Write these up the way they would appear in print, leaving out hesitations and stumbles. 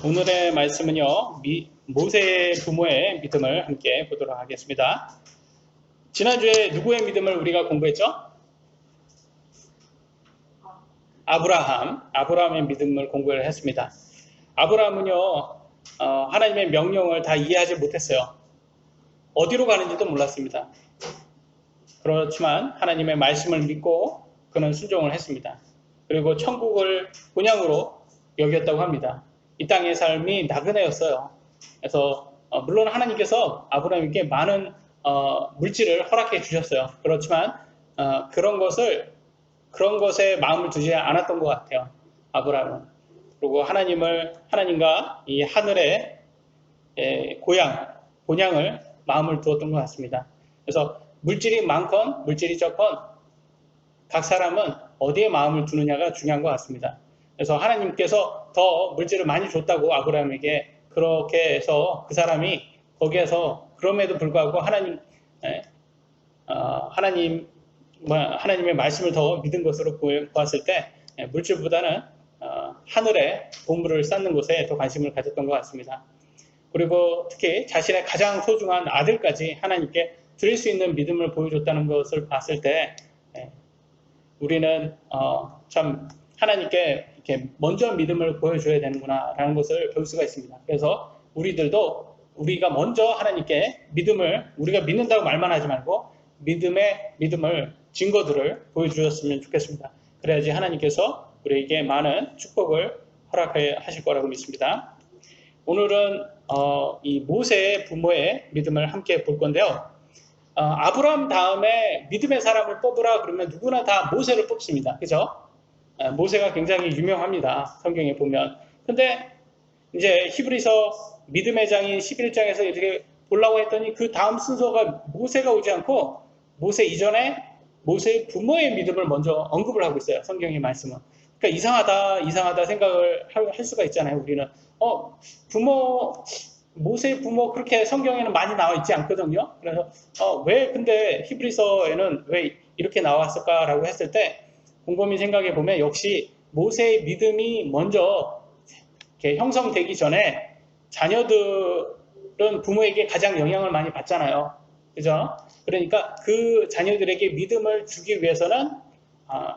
오늘의 말씀은요, 모세의 부모의 믿음을 함께 보도록 하겠습니다. 지난주에 누구의 믿음을 우리가 공부했죠? 아브라함의 믿음을 공부를 했습니다. 아브라함은요, 하나님의 명령을 다 이해하지 못했어요. 어디로 가는지도 몰랐습니다. 그렇지만 하나님의 말씀을 믿고 그는 순종을 했습니다. 그리고 천국을 본향으로 여겼다고 합니다. 이 땅의 삶이 나그네였어요. 그래서 물론 하나님께서 아브라함에게 많은 물질을 허락해 주셨어요. 그렇지만 그런 것에 마음을 두지 않았던 것 같아요. 아브라함은. 그리고 하나님과 이 하늘의 본향을 마음을 두었던 것 같습니다. 그래서 물질이 많건 물질이 적건 각 사람은 어디에 마음을 두느냐가 중요한 것 같습니다. 그래서 하나님께서 더 물질을 많이 줬다고 아브라함에게 그렇게 해서 그 사람이 거기에서 그럼에도 불구하고 하나님의 말씀을 더 믿은 것으로 보았을 때 물질보다는 하늘의 보물을 쌓는 것에 더 관심을 가졌던 것 같습니다. 그리고 특히 자신의 가장 소중한 아들까지 하나님께 드릴 수 있는 믿음을 보여줬다는 것을 봤을 때 우리는 참 하나님께 이렇게 먼저 믿음을 보여줘야 되는구나 라는 것을 배울 수가 있습니다. 그래서 우리가 먼저 하나님께 우리가 믿는다고 말만 하지 말고 믿음을 증거들을 보여주셨으면 좋겠습니다. 그래야지 하나님께서 우리에게 많은 축복을 허락하실 거라고 믿습니다. 오늘은 이 모세의 부모의 믿음을 함께 볼 건데요. 아브라함 다음에 믿음의 사람을 뽑으라 그러면 누구나 다 모세를 뽑습니다. 그죠? 모세가 굉장히 유명합니다. 성경에 보면. 근데 이제 히브리서 믿음의 장인 11장에서 이렇게 보려고 했더니 그 다음 순서가 모세가 오지 않고 모세 이전에 모세의 부모의 믿음을 먼저 언급을 하고 있어요. 성경의 말씀은. 그러니까 이상하다 생각을 할 수가 있잖아요. 우리는. 모세의 부모 그렇게 성경에는 많이 나와 있지 않거든요. 그래서 왜 근데 히브리서에는 왜 이렇게 나왔을까라고 했을 때 곰곰이 생각해 보면 역시 모세의 믿음이 먼저 이렇게 형성되기 전에 자녀들은 부모에게 가장 영향을 많이 받잖아요. 그죠? 그러니까 그 자녀들에게 믿음을 주기 위해서는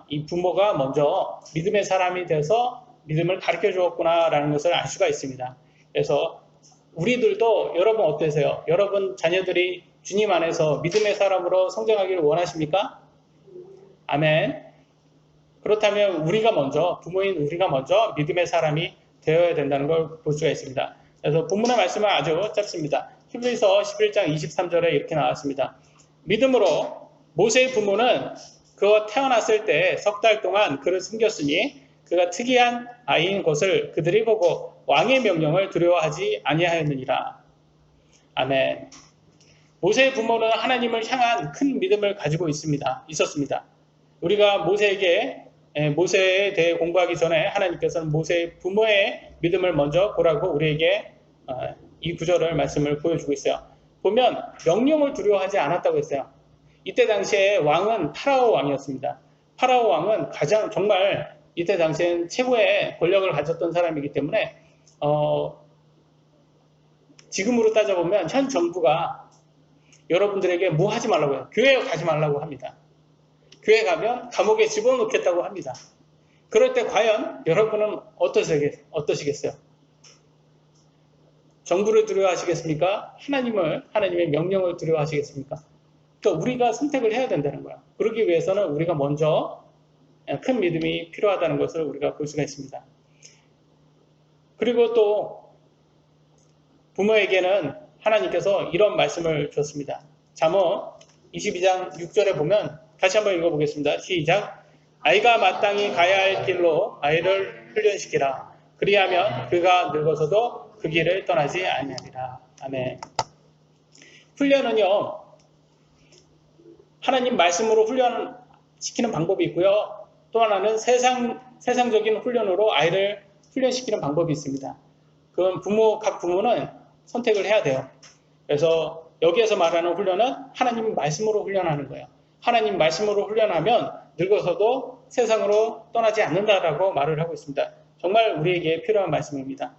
이 부모가 먼저 믿음의 사람이 돼서 믿음을 가르쳐 주었구나라는 것을 알 수가 있습니다. 그래서 우리들도 여러분 어떠세요? 여러분 자녀들이 주님 안에서 믿음의 사람으로 성장하기를 원하십니까? 아멘. 그렇다면 부모인 우리가 먼저 믿음의 사람이 되어야 된다는 걸 볼 수가 있습니다. 그래서 본문의 말씀은 아주 짧습니다. 히브리서 11장 23절에 이렇게 나왔습니다. 믿음으로 모세의 부모는 그가 태어났을 때 석 달 동안 그를 숨겼으니 그가 특이한 아이인 것을 그들이 보고 왕의 명령을 두려워하지 아니하였느니라. 아멘. 모세의 부모는 하나님을 향한 큰 믿음을 가지고 있었습니다. 우리가 모세에 대해 공부하기 전에 하나님께서는 모세의 부모의 믿음을 먼저 보라고 우리에게 이 구절을 말씀을 보여주고 있어요. 보면 명령을 두려워하지 않았다고 했어요. 이때 당시에 왕은 파라오 왕이었습니다. 파라오 왕은 정말 이때 당시엔 최고의 권력을 가졌던 사람이기 때문에 지금으로 따져보면 현 정부가 여러분들에게 뭐 하지 말라고 해요. 교회에 가지 말라고 합니다. 교회 가면 감옥에 집어넣겠다고 합니다. 그럴 때 과연 여러분은 어떠시겠어요? 정부를 두려워하시겠습니까? 하나님의 명령을 두려워하시겠습니까? 그러니까 우리가 선택을 해야 된다는 거야. 그러기 위해서는 우리가 먼저 큰 믿음이 필요하다는 것을 우리가 볼 수가 있습니다. 그리고 또 부모에게는 하나님께서 이런 말씀을 줬습니다. 잠언 22장 6절에 보면 다시 한번 읽어보겠습니다. 시작. 아이가 마땅히 가야 할 길로 아이를 훈련시키라. 그리하면 그가 늙어서도 그 길을 떠나지 아니하리라. 아멘. 훈련은요, 하나님 말씀으로 훈련시키는 방법이 있고요. 또 하나는 세상적인 훈련으로 아이를 훈련시키는 방법이 있습니다. 그건 각 부모는 선택을 해야 돼요. 그래서 여기에서 말하는 훈련은 하나님 말씀으로 훈련하는 거예요. 하나님 말씀으로 훈련하면 늙어서도 세상으로 떠나지 않는다라고 말을 하고 있습니다. 정말 우리에게 필요한 말씀입니다.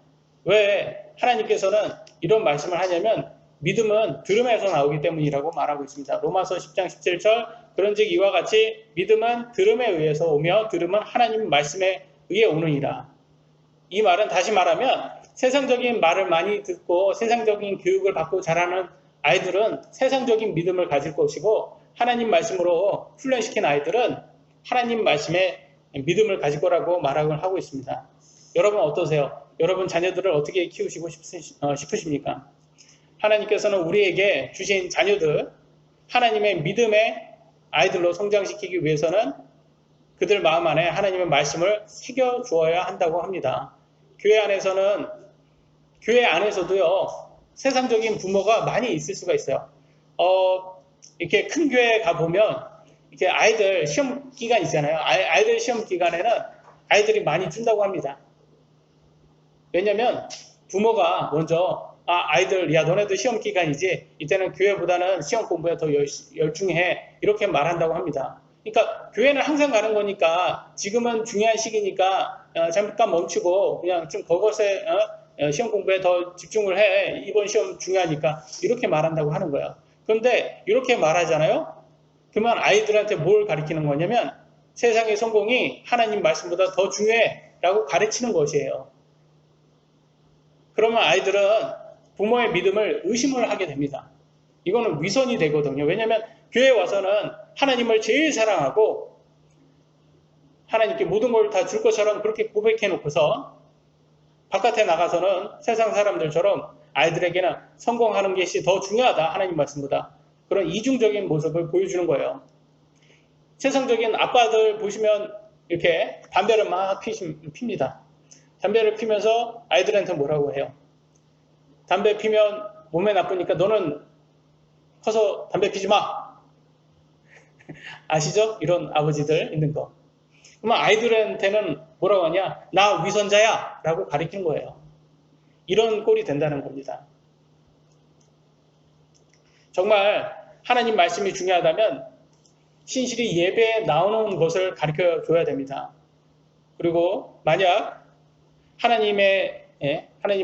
왜 하나님께서는 이런 말씀을 하냐면 믿음은 들음에서 나오기 때문이라고 말하고 있습니다. 로마서 10장 17절 그런즉 이와 같이 믿음은 들음에 의해서 오며 들음은 하나님 말씀에 의해 오느니라. 이 말은 다시 말하면 세상적인 말을 많이 듣고 세상적인 교육을 받고 자라는 아이들은 세상적인 믿음을 가질 것이고 하나님 말씀으로 훈련시킨 아이들은 하나님 말씀에 믿음을 가질 거라고 말을 하고 있습니다. 여러분 어떠세요? 여러분 자녀들을 어떻게 키우시고 싶으십니까? 하나님께서는 우리에게 주신 자녀들 하나님의 믿음의 아이들로 성장시키기 위해서는 그들 마음 안에 하나님의 말씀을 새겨 주어야 한다고 합니다. 교회 안에서도요 세상적인 부모가 많이 있을 수가 있어요. 이렇게 큰 교회에 가보면 이렇게 아이들 시험 기간 있잖아요. 아이들 시험 기간에는 아이들이 많이 준다고 합니다. 왜냐면 부모가 먼저 아이들 야 너네들 시험 기간이지 이때는 교회보다는 시험 공부에 더 열중해 이렇게 말한다고 합니다. 그러니까 교회는 항상 가는 거니까 지금은 중요한 시기니까 잠깐 멈추고 그냥 좀 그것에 시험 공부에 더 집중을 해. 이번 시험 중요하니까 이렇게 말한다고 하는 거예요. 그런데 이렇게 말하잖아요. 그러면 아이들한테 뭘 가르치는 거냐면 세상의 성공이 하나님 말씀보다 더 중요해 라고 가르치는 것이에요. 그러면 아이들은 부모의 믿음을 의심을 하게 됩니다. 이거는 위선이 되거든요. 왜냐하면 교회에 와서는 하나님을 제일 사랑하고 하나님께 모든 걸 다 줄 것처럼 그렇게 고백해 놓고서 바깥에 나가서는 세상 사람들처럼 아이들에게는 성공하는 것이 더 중요하다. 하나님 말씀보다. 그런 이중적인 모습을 보여주는 거예요. 세상적인 아빠들 보시면 이렇게 담배를 막 핍니다. 담배를 피면서 아이들한테 뭐라고 해요? 담배 피면 몸에 나쁘니까 너는 커서 담배 피지 마. 아시죠? 이런 아버지들 있는 거. 그러면 아이들한테는 뭐라고 하냐? 나 위선자야 라고 가르치는 거예요. 이런 꼴이 된다는 겁니다. 정말 하나님 말씀이 중요하다면 신실히 예배에 나오는 것을 가르쳐 줘야 됩니다. 그리고 만약 하나님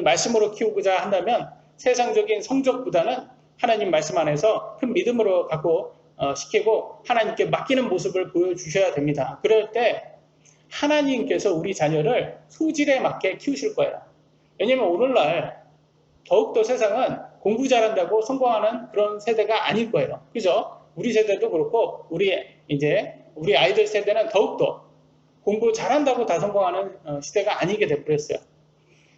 말씀으로 키우고자 한다면 세상적인 성적보다는 하나님 말씀 안에서 큰 믿음으로 갖고 시키고 하나님께 맡기는 모습을 보여주셔야 됩니다. 그럴 때 하나님께서 우리 자녀를 소질에 맞게 키우실 거예요. 왜냐하면 오늘날 더욱더 세상은 공부 잘한다고 성공하는 그런 세대가 아닐 거예요. 그죠? 우리 세대도 그렇고 우리 아이들 세대는 더욱더 공부 잘한다고 다 성공하는 시대가 아니게 돼버렸어요.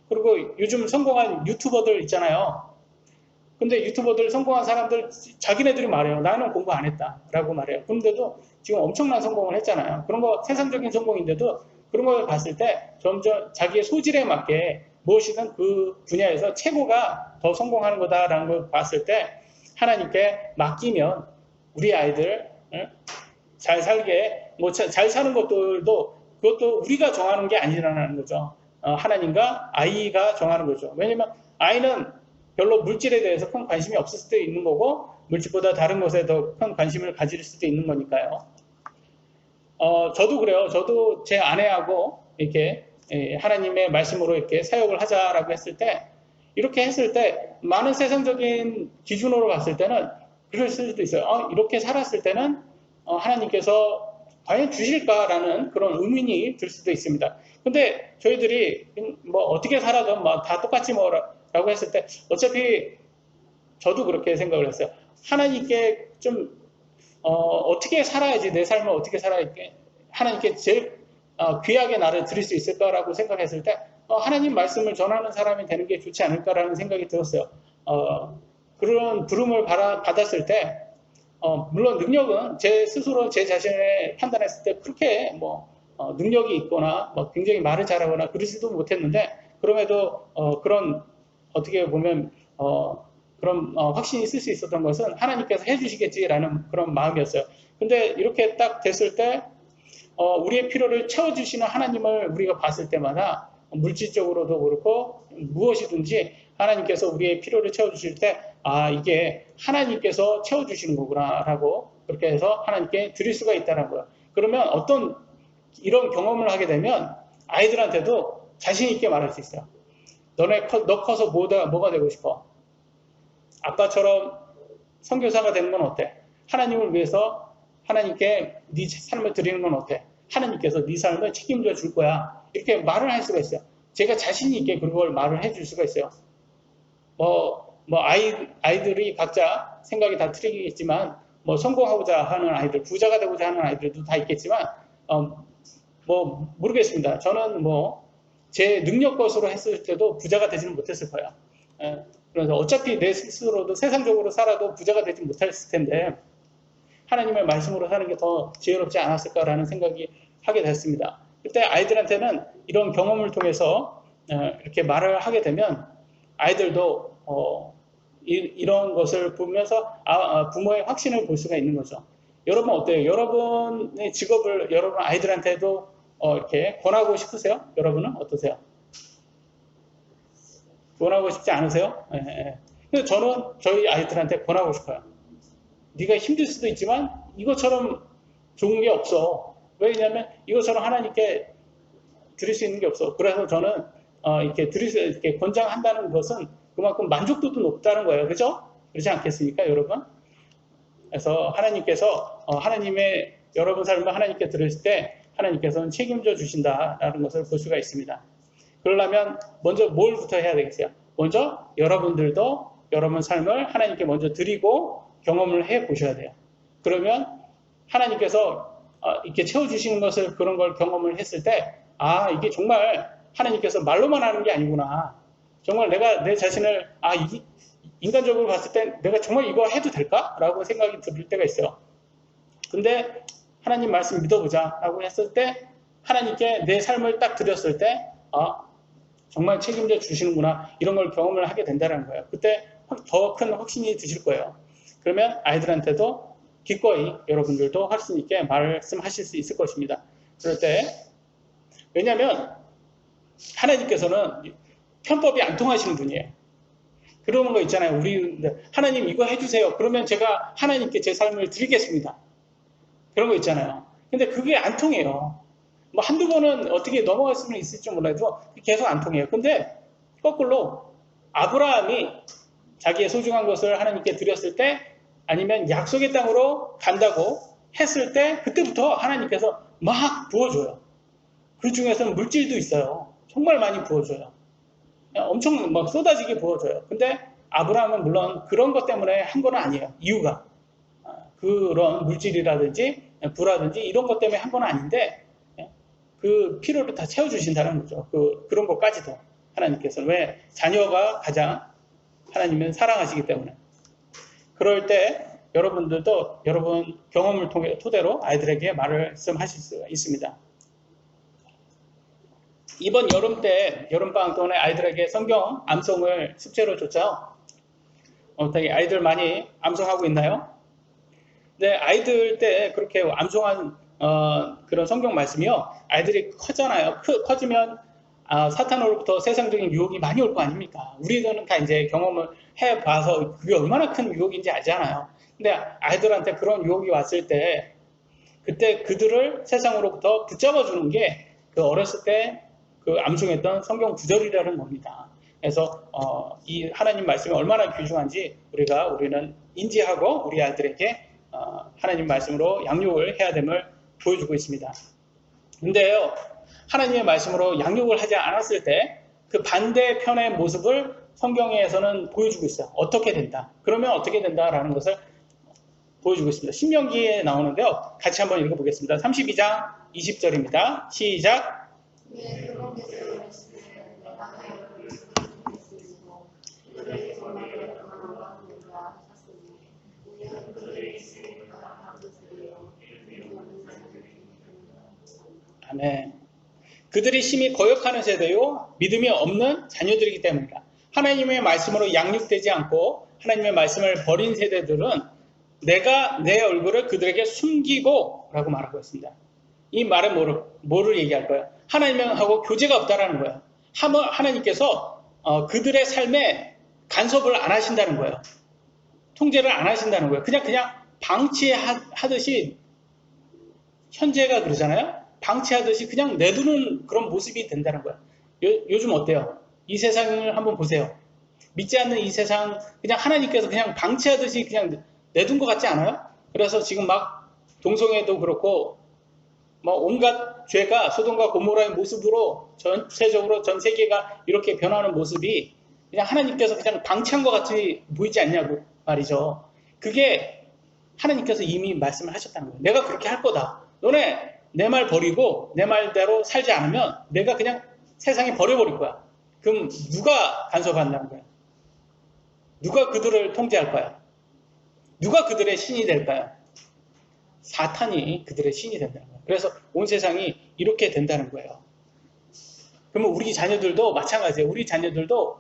그리고 요즘 성공한 유튜버들 있잖아요. 근데 유튜버들 성공한 사람들 자기네들이 말해요. 나는 공부 안 했다 라고 말해요. 그런데도 지금 엄청난 성공을 했잖아요. 그런 거 세상적인 성공인데도 그런 걸 봤을 때 점점 자기의 소질에 맞게 무엇이든 그 분야에서 최고가 더 성공하는 거다라는 걸 봤을 때 하나님께 맡기면 우리 아이들 잘 살게 잘 사는 것들도 그것도 우리가 정하는 게 아니라는 거죠. 하나님과 아이가 정하는 거죠. 왜냐면 아이는 별로 물질에 대해서 큰 관심이 없을 수도 있는 거고 물질보다 다른 것에 더 큰 관심을 가질 수도 있는 거니까요. 저도 그래요. 저도 제 아내하고 이렇게 하나님의 말씀으로 이렇게 사역을 하자라고 했을 때 이렇게 했을 때 많은 세상적인 기준으로 봤을 때는 그럴 수도 있어요. 이렇게 살았을 때는 하나님께서 과연 주실까라는 그런 의문이 들 수도 있습니다. 근데 저희들이 뭐 어떻게 살아도 뭐 다 똑같이 뭐라고 했을 때 어차피 저도 그렇게 생각을 했어요. 하나님께 좀 어떻게 살아야지 내 삶을 어떻게 살아야지 하나님께 제일 귀하게 나를 드릴 수 있을까라고 생각했을 때 하나님 말씀을 전하는 사람이 되는 게 좋지 않을까라는 생각이 들었어요. 그런 부름을 받았을 때 물론 능력은 제 스스로 제 자신을 판단했을 때 그렇게 능력이 있거나 굉장히 말을 잘하거나 그러지도 못했는데 그럼에도 그런 어떻게 보면 그런 확신이 있을 수 있었던 것은 하나님께서 해주시겠지라는 그런 마음이었어요. 근데 이렇게 딱 됐을 때 우리의 필요를 채워주시는 하나님을 우리가 봤을 때마다 물질적으로도 그렇고 무엇이든지 하나님께서 우리의 필요를 채워주실 때 이게 하나님께서 채워주시는 거구나 라고 그렇게 해서 하나님께 드릴 수가 있다는 거예요. 그러면 이런 경험을 하게 되면 아이들한테도 자신 있게 말할 수 있어요. 너 커서 뭐가 되고 싶어? 아빠처럼 선교사가 되는 건 어때? 하나님을 위해서 하나님께 네 삶을 드리는 건 어때? 하나님께서 네 삶을 책임져 줄 거야. 이렇게 말을 할 수가 있어요. 제가 자신 있게 그걸 말을 해줄 수가 있어요. 아이들이 각자 생각이 다 틀리겠지만, 성공하고자 하는 아이들, 부자가 되고자 하는 아이들도 다 있겠지만, 모르겠습니다. 저는 제 능력 것으로 했을 때도 부자가 되지는 못했을 거예요. 그래서 어차피 내 스스로도 세상적으로 살아도 부자가 되지 못했을 텐데, 하나님의 말씀으로 사는 게 더 지혜롭지 않았을까라는 생각이 하게 됐습니다. 그때 아이들한테는 이런 경험을 통해서 이렇게 말을 하게 되면 아이들도 이런 것을 보면서 부모의 확신을 볼 수가 있는 거죠. 여러분 어때요? 여러분의 직업을 여러분 아이들한테도 이렇게 권하고 싶으세요? 여러분은 어떠세요? 권하고 싶지 않으세요? 네. 근데 저는 저희 아이들한테 권하고 싶어요. 네가 힘들 수도 있지만 이것처럼 좋은 게 없어. 왜냐하면 이것처럼 하나님께 드릴 수 있는 게 없어. 그래서 저는 이렇게 권장한다는 것은 그만큼 만족도도 높다는 거예요. 그죠? 그렇지 않겠습니까, 여러분? 그래서 하나님께서 여러분 삶을 하나님께 드렸을 때 하나님께서는 책임져 주신다라는 것을 볼 수가 있습니다. 그러려면 먼저 뭘부터 해야 되겠어요? 먼저 여러분들도 여러분 삶을 하나님께 먼저 드리고 경험을 해 보셔야 돼요. 그러면 하나님께서 이렇게 채워주시는 것을 그런 걸 경험을 했을 때 이게 정말 하나님께서 말로만 하는 게 아니구나. 정말 내가 내 자신을 인간적으로 봤을 때 내가 정말 이거 해도 될까? 라고 생각이 들 때가 있어요. 근데 하나님 말씀 믿어보자 라고 했을 때 하나님께 내 삶을 딱 드렸을 때 정말 책임져 주시는구나 이런 걸 경험을 하게 된다는 거예요. 그때 더 큰 확신이 드실 거예요. 그러면 아이들한테도 기꺼이 여러분들도 확신 있게 말씀하실 수 있을 것입니다. 그럴 때 왜냐하면 하나님께서는 편법이 안 통하시는 분이에요. 그런 거 있잖아요. 우리 하나님 이거 해주세요. 그러면 제가 하나님께 제 삶을 드리겠습니다. 그런 거 있잖아요. 근데 그게 안 통해요. 한두 번은 어떻게 넘어갈 수는 있을지 몰라도 계속 안 통해요. 근데 거꾸로 아브라함이 자기의 소중한 것을 하나님께 드렸을 때 아니면 약속의 땅으로 간다고 했을 때 그때부터 하나님께서 막 부어줘요. 그 중에서는 물질도 있어요. 정말 많이 부어줘요. 엄청 막 쏟아지게 부어줘요. 근데 아브라함은 물론 그런 것 때문에 한 건 아니에요. 이유가 그런 물질이라든지 부라든지 이런 것 때문에 한 건 아닌데 그 필요를 다 채워주신다는 거죠. 그런 것까지도 하나님께서는 왜 자녀가 가장 하나님은 사랑하시기 때문에 그럴 때 여러분들도 여러분 경험을 토대로 아이들에게 말씀하실 수 있습니다. 이번 여름방학 동안에 아이들에게 성경 암송을 숙제로 줬죠. 어떻게 아이들 많이 암송하고 있나요? 네, 아이들 때 그렇게 암송한 그런 성경 말씀이요. 아이들이 커잖아요. 커지면 사탄으로부터 세상적인 유혹이 많이 올 거 아닙니까? 우리들은 다 이제 경험을 해봐서 그게 얼마나 큰 유혹인지 알잖아요. 근데 아이들한테 그런 유혹이 왔을 때 그때 그들을 세상으로부터 붙잡아 주는 게 그 어렸을 때 그 암송했던 성경 구절이라는 겁니다. 그래서 이 하나님 말씀이 얼마나 귀중한지 우리는 인지하고 우리 아이들에게 하나님 말씀으로 양육을 해야 됨을 보여주고 있습니다. 근데요, 하나님의 말씀으로 양육을 하지 않았을 때 그 반대편의 모습을 성경에서는 보여주고 있어요. 어떻게 된다. 그러면 어떻게 된다라는 것을 보여주고 있습니다. 신명기에 나오는데요. 같이 한번 읽어보겠습니다. 32장 20절입니다. 시작. 아멘. 그들이 심히 거역하는 세대요 믿음이 없는 자녀들이기 때문이다. 하나님의 말씀으로 양육되지 않고 하나님의 말씀을 버린 세대들은 내가 내 얼굴을 그들에게 숨기고 라고 말하고 있습니다. 이 말은 뭐를 얘기할 거예요? 하나님하고 교제가 없다라는 거예요. 하나님께서 그들의 삶에 간섭을 안 하신다는 거예요. 통제를 안 하신다는 거예요. 그냥 방치하듯이 현재가 그러잖아요. 방치하듯이 그냥 내두는 그런 모습이 된다는 거예요. 요즘 어때요? 이 세상을 한번 보세요. 믿지 않는 이 세상 그냥 하나님께서 그냥 방치하듯이 그냥 내둔 것 같지 않아요? 그래서 지금 막 동성애도 그렇고 뭐 온갖 죄가 소돔과 고모라의 모습으로 전체적으로 전 세계가 이렇게 변하는 모습이 그냥 하나님께서 그냥 방치한 것 같이 보이지 않냐고 말이죠. 그게 하나님께서 이미 말씀을 하셨다는 거예요. 내가 그렇게 할 거다. 너네 내 말 버리고 내 말대로 살지 않으면 내가 그냥 세상에 버려버릴 거야. 그럼 누가 간섭한다는 거야? 누가 그들을 통제할 거야? 누가 그들의 신이 될까요? 사탄이 그들의 신이 된다는 거예요. 그래서 온 세상이 이렇게 된다는 거예요. 그러면 우리 자녀들도 마찬가지예요. 우리 자녀들도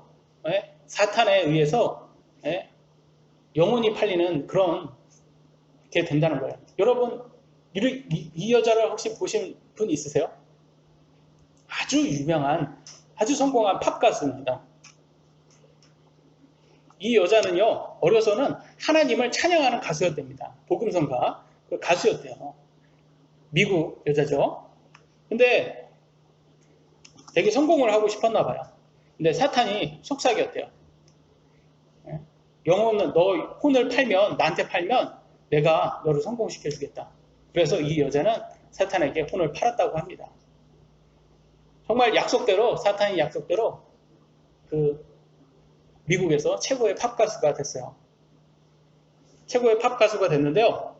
사탄에 의해서 영혼이 팔리는 그런 게 된다는 거예요. 여러분 이 여자를 혹시 보신 분 있으세요? 아주 유명한 아주 성공한 팝 가수입니다. 이 여자는요 어려서는 하나님을 찬양하는 가수였답니다. 복음성가 그 가수였대요. 미국 여자죠. 근데 되게 성공을 하고 싶었나 봐요. 근데 사탄이 속삭였대요. 영혼은 너 혼을 팔면 나한테 팔면 내가 너를 성공시켜 주겠다. 그래서 이 여자는 사탄에게 혼을 팔았다고 합니다. 정말 약속대로 사탄이 약속대로 그 미국에서 최고의 팝 가수가 됐어요. 최고의 팝 가수가 됐는데요.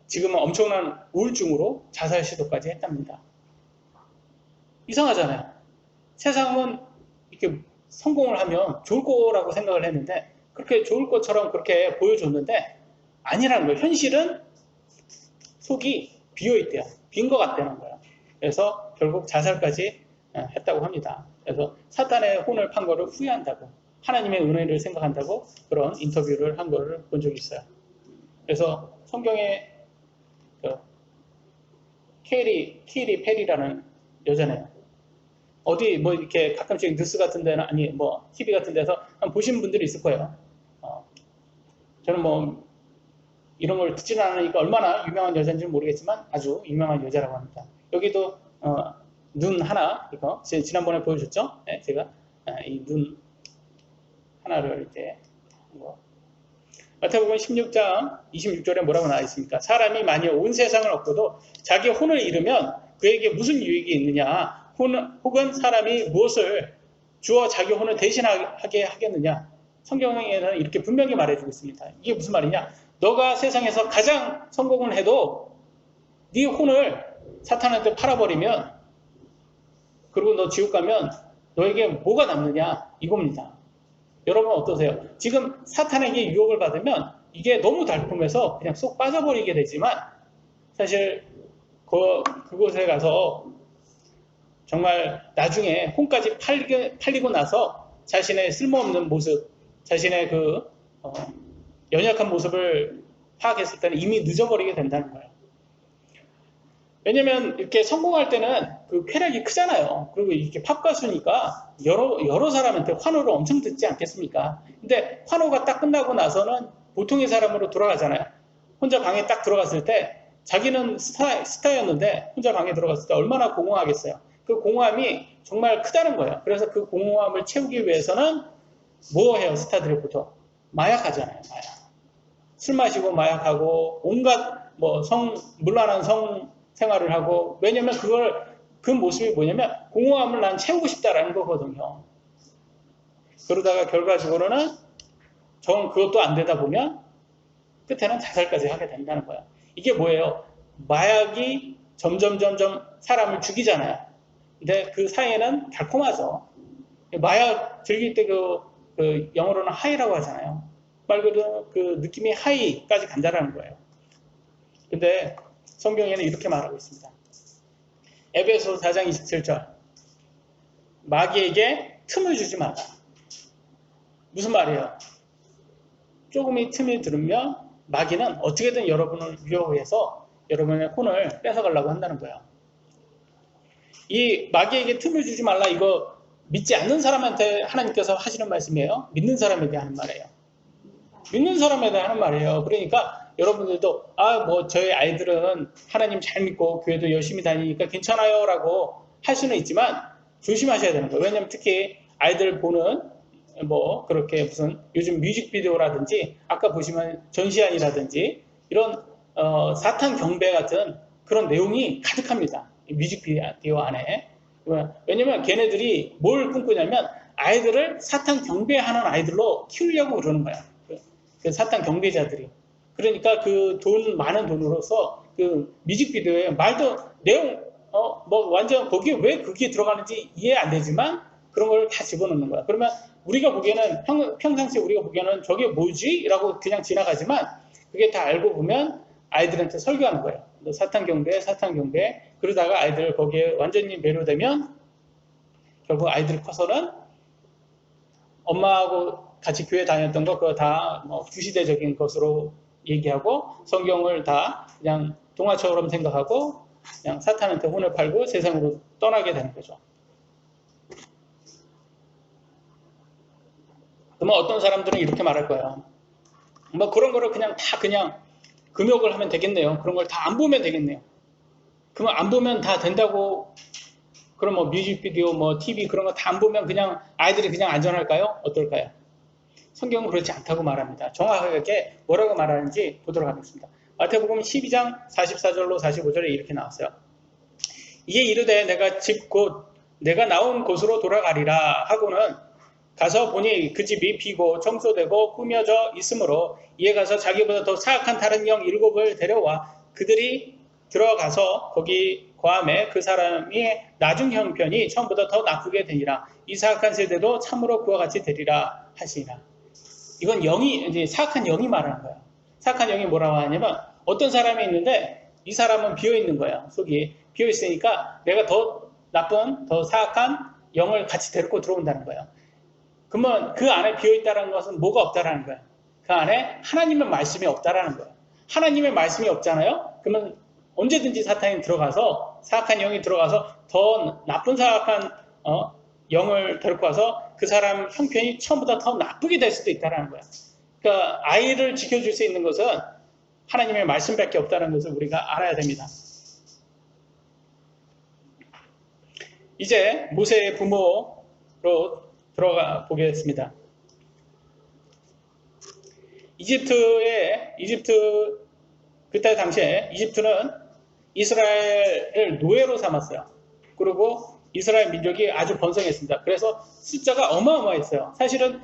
지금은 엄청난 우울증으로 자살 시도까지 했답니다. 이상하잖아요. 세상은 이렇게 성공을 하면 좋을 거라고 생각을 했는데 그렇게 좋을 것처럼 그렇게 보여줬는데 아니라는 거예요. 현실은 속이 비어있대요. 빈 것 같다는 거예요. 그래서 결국 자살까지 했다고 합니다. 그래서 사탄의 혼을 판 거를 후회한다고 하나님의 은혜를 생각한다고 그런 인터뷰를 한 거를 본 적이 있어요. 그래서 성경에 그 케이리 페리라는 여자네요. 어디 뭐 이렇게 가끔씩 뉴스 같은 데나 아니 뭐 TV 같은 데서 한번 보신 분들이 있을 거예요. 저는 뭐 이런 걸 듣지는 않으니까 얼마나 유명한 여자인지는 모르겠지만 아주 유명한 여자라고 합니다. 여기도 눈 하나 이거 지난번에 보여줬죠? 네, 제가 이 눈 하나를 이렇게 한 거. 마태복음 16장 26절에 뭐라고 나와 있습니까? 사람이 만일 온 세상을 얻고도 자기 혼을 잃으면 그에게 무슨 유익이 있느냐? 혹은 사람이 무엇을 주어 자기 혼을 대신하게 하겠느냐? 성경에는 이렇게 분명히 말해주고 있습니다. 이게 무슨 말이냐? 너가 세상에서 가장 성공을 해도 네 혼을 사탄한테 팔아버리면 그리고 너 지옥 가면 너에게 뭐가 남느냐? 이겁니다. 여러분 어떠세요? 지금 사탄에게 유혹을 받으면 이게 너무 달콤해서 그냥 쏙 빠져버리게 되지만 사실 그곳에 가서 정말 나중에 혼까지 팔리고 나서 자신의 쓸모없는 모습, 자신의 그 연약한 모습을 파악했을 때는 이미 늦어버리게 된다는 거예요. 왜냐면 이렇게 성공할 때는 그 쾌락이 크잖아요. 그리고 이렇게 팝 가수니까 여러 사람한테 환호를 엄청 듣지 않겠습니까? 근데 환호가 딱 끝나고 나서는 보통의 사람으로 돌아가잖아요. 혼자 방에 딱 들어갔을 때 자기는 스타였는데 혼자 방에 들어갔을 때 얼마나 공허하겠어요. 그 공허함이 정말 크다는 거예요. 그래서 그 공허함을 채우기 위해서는 뭐 해요? 스타들이 보통 마약하잖아요. 마약. 술 마시고 마약하고 온갖 뭐 물란한 성 생활을 하고 왜냐면 그 모습이 뭐냐면 공허함을 난 채우고 싶다라는 거거든요. 그러다가 결과적으로는 그것도 안 되다 보면 끝에는 자살까지 하게 된다는 거야. 이게 뭐예요? 마약이 점점 사람을 죽이잖아요. 근데 그 사이에는 달콤하죠. 마약 즐길 때 그 영어로는 하이라고 하잖아요. 말 그대로 그 느낌이 하이까지 간다라는 거예요. 근데 성경에는 이렇게 말하고 있습니다. 에베소 4장 27절 마귀에게 틈을 주지 마라. 무슨 말이에요? 조금의 틈이 들으면 마귀는 어떻게든 여러분을 유혹해서 여러분의 혼을 뺏어가려고 한다는 거예요. 이 마귀에게 틈을 주지 말라 이거 믿지 않는 사람한테 하나님께서 하시는 말씀이에요? 믿는 사람에게 하는 말이에요. 믿는 사람에게 하는 말이에요. 그러니까 여러분들도 뭐 저희 아이들은 하나님 잘 믿고 교회도 열심히 다니니까 괜찮아요 라고 할 수는 있지만 조심하셔야 되는 거예요. 왜냐면 특히 아이들 보는 뭐 그렇게 무슨 요즘 뮤직비디오라든지 아까 보시면 전시안이라든지 이런 사탄 경배 같은 그런 내용이 가득합니다. 뮤직비디오 안에. 왜냐면 걔네들이 뭘 꿈꾸냐면 아이들을 사탄 경배하는 아이들로 키우려고 그러는 거야. 그 사탄 경배자들이. 그러니까 그 많은 돈으로서 그 뮤직비디오에 말도 내용 뭐 완전 거기에 왜 그게 들어가는지 이해 안 되지만 그런 걸 다 집어넣는 거야. 그러면 우리가 보기에는 평상시에 우리가 보기에는 저게 뭐지? 라고 그냥 지나가지만 그게 다 알고 보면 아이들한테 설교하는 거예요. 사탄 경배, 사탄 경배. 그러다가 아이들 거기에 완전히 매료되면 결국 아이들이 커서는 엄마하고 같이 교회 다녔던 거 그거 다 뭐 구시대적인 것으로 얘기하고 성경을 다 그냥 동화처럼 생각하고 그냥 사탄한테 혼을 팔고 세상으로 떠나게 되는 거죠. 그러면 어떤 사람들은 이렇게 말할 거예요. 뭐 그런 거를 그냥 다 그냥 금욕을 하면 되겠네요. 그런 걸 다 안 보면 되겠네요. 그러면 안 보면 다 된다고 그럼 뭐 뮤직비디오 뭐 TV 그런 거 다 안 보면 그냥 아이들이 그냥 안전할까요? 어떨까요? 성경은 그렇지 않다고 말합니다. 정확하게 뭐라고 말하는지 보도록 하겠습니다. 마태복음 12장 44절로 45절에 이렇게 나왔어요. 이에 이르되 내가 집 곧 내가 나온 곳으로 돌아가리라 하고는 가서 보니 그 집이 비고 청소되고 꾸며져 있으므로 이에 가서 자기보다 더 사악한 다른 영 7을 데려와 그들이 들어가서 거기 거함에 그 사람이 나중 형편이 처음보다 더 나쁘게 되니라. 이 사악한 세대도 참으로 그와 같이 되리라 하시니라. 이건 영이 이제 사악한 영이 말하는 거예요. 사악한 영이 뭐라고 하냐면 어떤 사람이 있는데 이 사람은 비어 있는 거예요. 속이 비어 있으니까 내가 더 나쁜 더 사악한 영을 같이 데리고 들어온다는 거예요. 그러면 그 안에 비어 있다는 것은 뭐가 없다라는 거예요. 그 안에 하나님의 말씀이 없다라는 거예요. 하나님의 말씀이 없잖아요. 그러면 언제든지 사탄이 들어가서 사악한 영이 들어가서 더 나쁜 사악한 영을 데리고 와서 그 사람 형편이 처음보다 더 나쁘게 될 수도 있다는 거예요. 그러니까 아이를 지켜줄 수 있는 것은 하나님의 말씀밖에 없다는 것을 우리가 알아야 됩니다. 이제 모세의 부모로 들어가 보겠습니다. 그때 당시에 이집트는 이스라엘을 노예로 삼았어요. 그리고 이스라엘 민족이 아주 번성했습니다. 그래서 숫자가 어마어마했어요. 사실은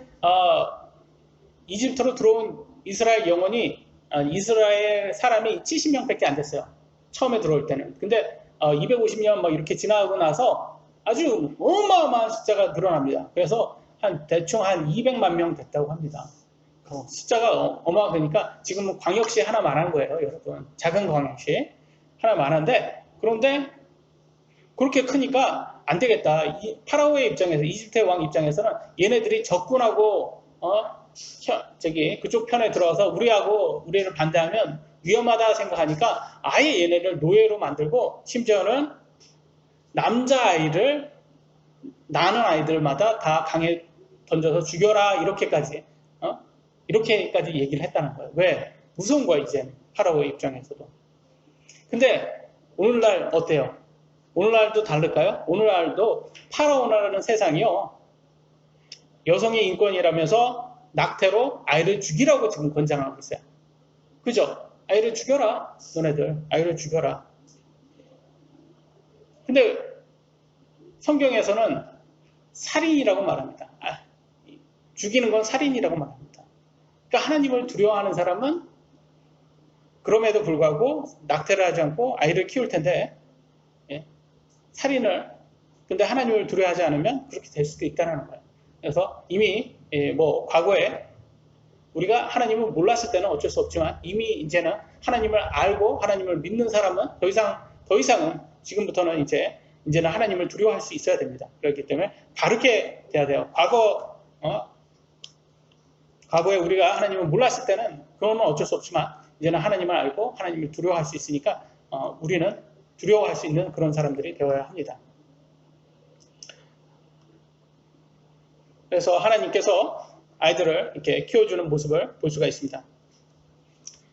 이집트로 들어온 이스라엘 영혼이 이스라엘 사람이 70명밖에 안 됐어요. 처음에 들어올 때는. 근데 250년 막 이렇게 지나고 나서 아주 어마어마한 숫자가 늘어납니다. 그래서 대충 한 200만 명 됐다고 합니다. 숫자가 어마어마하니까 지금은 광역시 하나 말한 거예요, 여러분. 작은 광역시 하나 말한데 그런데 그렇게 크니까 안 되겠다. 파라오의 입장에서 이집트의 왕 입장에서는 얘네들이 적군하고 그쪽 편에 들어와서 우리를 반대하면 위험하다 생각하니까 아예 얘네를 노예로 만들고 심지어는 남자아이를 낳는 아이들마다 다 강에 던져서 죽여라 이렇게까지 얘기를 했다는 거예요. 왜? 무서운 거야 이제 파라오의 입장에서도. 근데 오늘날 어때요? 오늘날도 다를까요? 오늘날도 파라오라는 세상이요. 여성의 인권이라면서 낙태로 아이를 죽이라고 지금 권장하고 있어요. 그죠? 아이를 죽여라. 너네들 아이를 죽여라. 근데 성경에서는 살인이라고 말합니다. 죽이는 건 살인이라고 말합니다. 그러니까 하나님을 두려워하는 사람은 그럼에도 불구하고 낙태를 하지 않고 아이를 키울 텐데 살인을 근데 하나님을 두려워하지 않으면 그렇게 될 수도 있다는 거예요. 그래서 이미 뭐 과거에 우리가 하나님을 몰랐을 때는 어쩔 수 없지만 이미 이제는 하나님을 알고 하나님을 믿는 사람은 더 이상은 지금부터는 이제는 하나님을 두려워할 수 있어야 됩니다. 그렇기 때문에 바르게 돼야 돼요. 과거에 우리가 하나님을 몰랐을 때는 그거는 어쩔 수 없지만 이제는 하나님을 알고 하나님을 두려워할 수 있으니까 우리는 두려워할 수 있는 그런 사람들이 되어야 합니다. 그래서 하나님께서 아이들을 이렇게 키워주는 모습을 볼 수가 있습니다.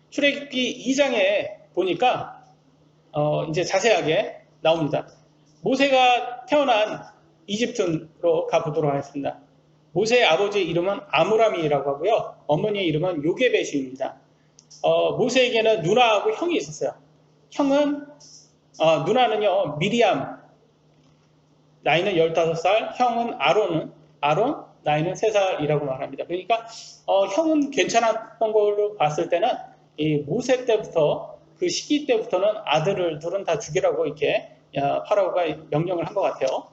출애굽기 2장에 보니까 이제 자세하게 나옵니다. 모세가 태어난 이집트로 가보도록 하겠습니다. 모세의 아버지의 이름은 아므람이라고 하고요. 어머니의 이름은 요게벳입니다. 모세에게는 누나하고 형이 있었어요. 형은 누나는요 미리암, 나이는 15살, 형은 아론 나이는 3살이라고 말합니다. 그러니까 형은 괜찮았던 걸로 봤을 때는 이 모세 때부터 그 시기 때부터는 아들을 둘은 다 죽이라고 이렇게 파라오가 명령을 한 것 같아요.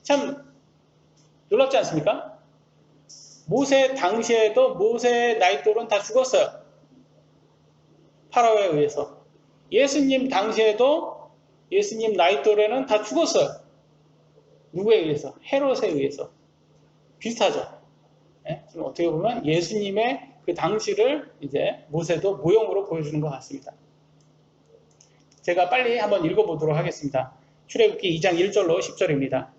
참 놀랍지 않습니까? 모세 당시에도 모세 나이 또래는 다 죽었어요. 파라오에 의해서. 예수님 당시에도 예수님 나이 또래는 다 죽었어요. 누구에 의해서? 헤롯에 의해서. 비슷하죠. 네? 지금 어떻게 보면 예수님의 그 당시를 이제 모세도 모형으로 보여주는 것 같습니다. 제가 빨리 한번 읽어보도록 하겠습니다. 출애굽기 2장 1절로 10절입니다.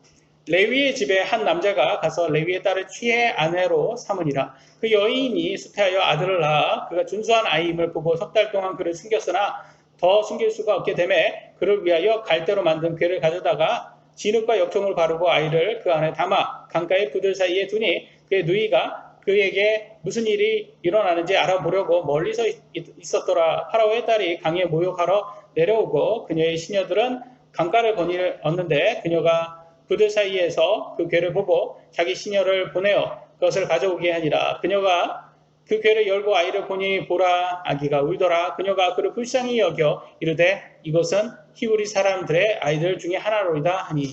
레위의 집에 한 남자가 가서 레위의 딸을 취해 아내로 삼으니라. 그 여인이 수태하여 아들을 낳아 그가 준수한 아이임을 보고 석 달 동안 그를 숨겼으나 더 숨길 수가 없게 되매 그를 위하여 갈대로 만든 궤를 가져다가 진흙과 역청을 바르고 아이를 그 안에 담아 강가의 부들 사이에 두니 그의 누이가 그에게 무슨 일이 일어나는지 알아보려고 멀리서 있었더라. 파라오의 딸이 강에 모욕하러 내려오고 그녀의 시녀들은 강가를 거닐었는데 그녀가 그들 사이에서 그 궤를 보고 자기 시녀를 보내어 그것을 가져오게 하니라. 그녀가 그 궤를 열고 아이를 보니 보라 아기가 울더라. 그녀가 그를 불쌍히 여겨 이르되 이것은 히브리 사람들의 아이들 중에 하나로이다 하니.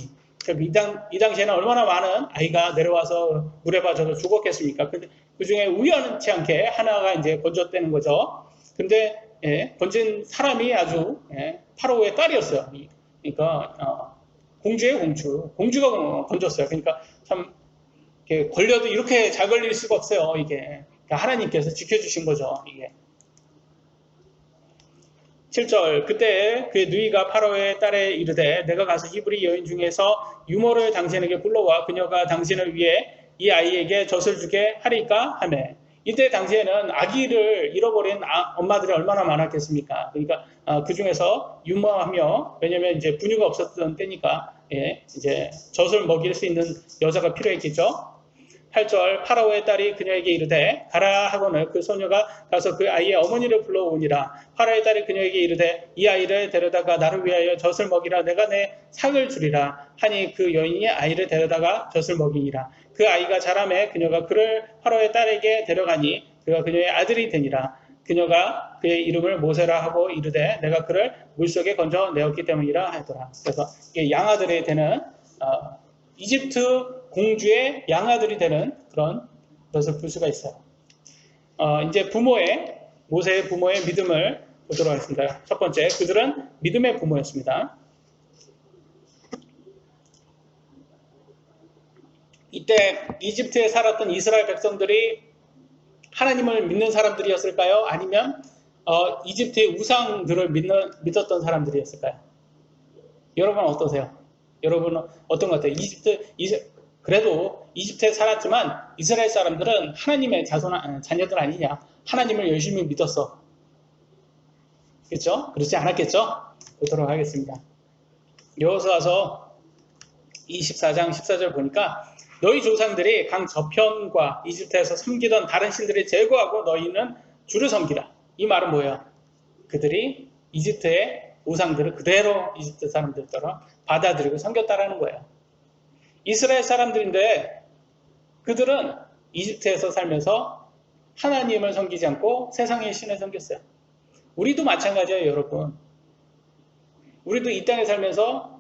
이 당시에는 얼마나 많은 아이가 내려와서 물에 빠져서 죽었겠습니까? 그 중에 우연치 않게 하나가 이제 건졌다는 거죠. 근데 건진 사람이 아주 파라오의 딸이었어요. 그러니까 공주의 공주가 건졌어요. 그러니까 참 걸려도 이렇게 잘 걸릴 수가 없어요. 이게 그러니까 하나님께서 지켜주신 거죠. 이게 7절 그때 그의 누이가 파라오의 딸에 이르되 내가 가서 히브리 여인 중에서 유모를 당신에게 불러와 그녀가 당신을 위해 이 아이에게 젖을 주게 하리까 하매 이때 당시에는 아기를 잃어버린 엄마들이 얼마나 많았겠습니까? 그러니까 그 중에서 유모하며 왜냐면 이제 분유가 없었던 때니까 이제 젖을 먹일 수 있는 여자가 필요했겠죠. 8절 파라오의 딸이 그녀에게 이르되 가라 하고는 그 소녀가 가서 그 아이의 어머니를 불러오니라. 파라오의 딸이 그녀에게 이르되 이 아이를 데려다가 나를 위하여 젖을 먹이라. 내가 내 삭을 주리라 하니 그 여인이 아이를 데려다가 젖을 먹이니라. 그 아이가 자라매 그녀가 그를 파라오의 딸에게 데려가니 그가 그녀의 아들이 되니라. 그녀가 그의 이름을 모세라 하고 이르되 내가 그를 물속에 건져 내었기 때문이라 하더라. 그래서 이게 양아들이 되는 이집트 공주의 양아들이 되는 그런 것을 볼 수가 있어요. 이제 모세의 부모의 믿음을 보도록 하겠습니다. 첫 번째, 그들은 믿음의 부모였습니다. 이때 이집트에 살았던 이스라엘 백성들이 하나님을 믿는 사람들이었을까요? 아니면 이집트의 우상들을 믿었던 사람들이었을까요? 여러분 어떠세요? 여러분은 어떤 것 같아요? 그래도 이집트에 살았지만 이스라엘 사람들은 하나님의 자녀들 아니냐? 하나님을 열심히 믿었어. 그렇죠? 그렇지 않았겠죠? 보도록 하겠습니다. 여호수아 와서 24장 14절 보니까 너희 조상들이 강 저편과 이집트에서 섬기던 다른 신들을 제거하고 너희는 주를 섬기라. 이 말은 뭐예요? 그들이 이집트의 우상들을 그대로 이집트 사람들처럼 받아들이고 섬겼다라는 거예요. 이스라엘 사람들인데 그들은 이집트에서 살면서 하나님을 섬기지 않고 세상의 신을 섬겼어요. 우리도 마찬가지예요, 여러분. 우리도 이 땅에 살면서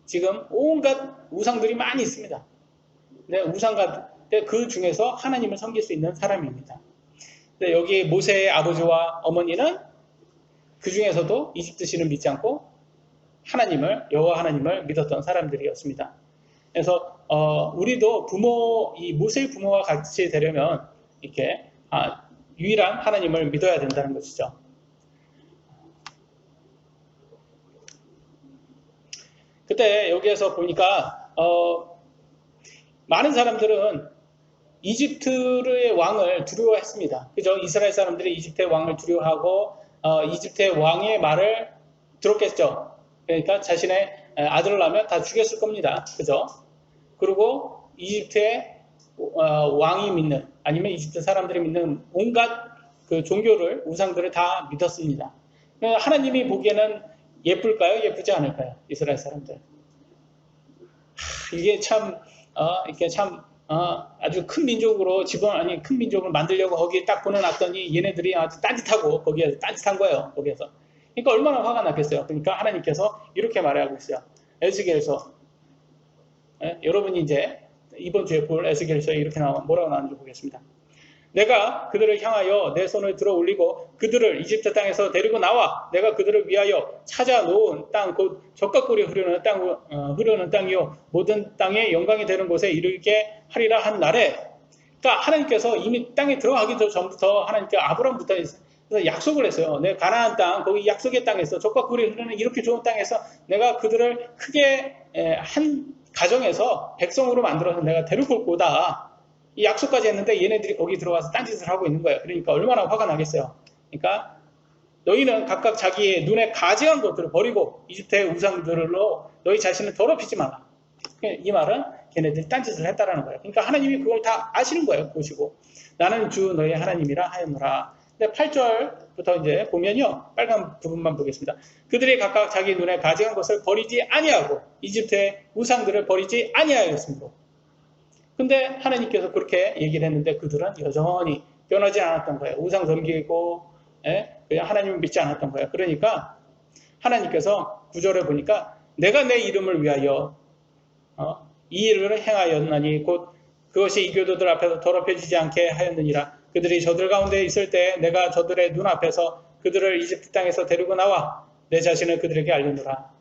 지금 온갖 우상들이 많이 있습니다. 근데 우상가인데 그 중에서 하나님을 섬길 수 있는 사람입니다. 근데 여기 모세의 아버지와 어머니는 그 중에서도 이집트 신을 믿지 않고 여호와 하나님을 믿었던 사람들이었습니다. 그래서 우리도 이 모세의 부모와 같이 되려면 이렇게 유일한 하나님을 믿어야 된다는 것이죠. 그때 여기에서 보니까 많은 사람들은 이집트의 왕을 두려워했습니다. 그죠? 이스라엘 사람들이 이집트의 왕을 두려워하고 이집트의 왕의 말을 들었겠죠. 그러니까 자신의 아들을 낳으면 다 죽였을 겁니다. 그죠? 그리고 이집트의 왕이 믿는, 아니면 이집트 사람들이 믿는 온갖 그 종교를, 우상들을 다 믿었습니다. 하나님이 보기에는 예쁠까요? 예쁘지 않을까요? 이스라엘 사람들. 이게 참, 이게 참, 아주 큰 민족으로, 큰 민족을 만들려고 거기에 딱 보내놨더니 얘네들이 아주 딴짓하고, 거기에 딴짓한 거예요. 거기에서. 그러니까 얼마나 화가 났겠어요. 그러니까 하나님께서 이렇게 말하고 있어요. 에스겔서. 여러분이 이제 이번 주에 볼 에스겔서에 이렇게 뭐라고 나오는지 보겠습니다. 내가 그들을 향하여 내 손을 들어 올리고 그들을 이집트 땅에서 데리고 나와 내가 그들을 위하여 찾아 놓은 땅, 곧 젖과 꿀이 흐르는 땅이요 모든 땅의 영광이 되는 곳에 이르게 하리라 한 날에, 그러니까 하나님께서 이미 땅에 들어가기 전부터 하나님께 아브라함부터 약속을 했어요. 내 가나안 땅, 거기 약속의 땅에서 젖과 꿀이 흐르는 이렇게 좋은 땅에서 내가 그들을 크게 한 가정에서 백성으로 만들어서 내가 데리고 올 거다. 이 약속까지 했는데 얘네들이 거기 들어와서 딴짓을 하고 있는 거예요. 그러니까 얼마나 화가 나겠어요. 그러니까 너희는 각각 자기의 눈에 가증한 것들을 버리고 이집트의 우상들로 너희 자신을 더럽히지 말라. 이 말은 걔네들이 딴짓을 했다라는 거예요. 그러니까 하나님이 그걸 다 아시는 거예요. 보시고 나는 주 너희 하나님이라 하였노라. 근데 8절부터 이제 보면요, 빨간 부분만 보겠습니다. 그들이 각각 자기 눈에 가증한 것을 버리지 아니하고 이집트의 우상들을 버리지 아니하였으므로. 근데 하나님께서 그렇게 얘기를 했는데 그들은 여전히 변하지 않았던 거예요. 우상 섬기고 그냥 하나님을 믿지 않았던 거예요. 그러니까 하나님께서 9절에 보니까 내가 내 이름을 위하여 이 일을 행하였나니 곧 그것이 이교도들 앞에서 더럽혀지지 않게 하였느니라. 그들이 저들 가운데 있을 때 내가 저들의 눈앞에서 그들을 이집트 땅에서 데리고 나와 내 자신을 그들에게 알려노라.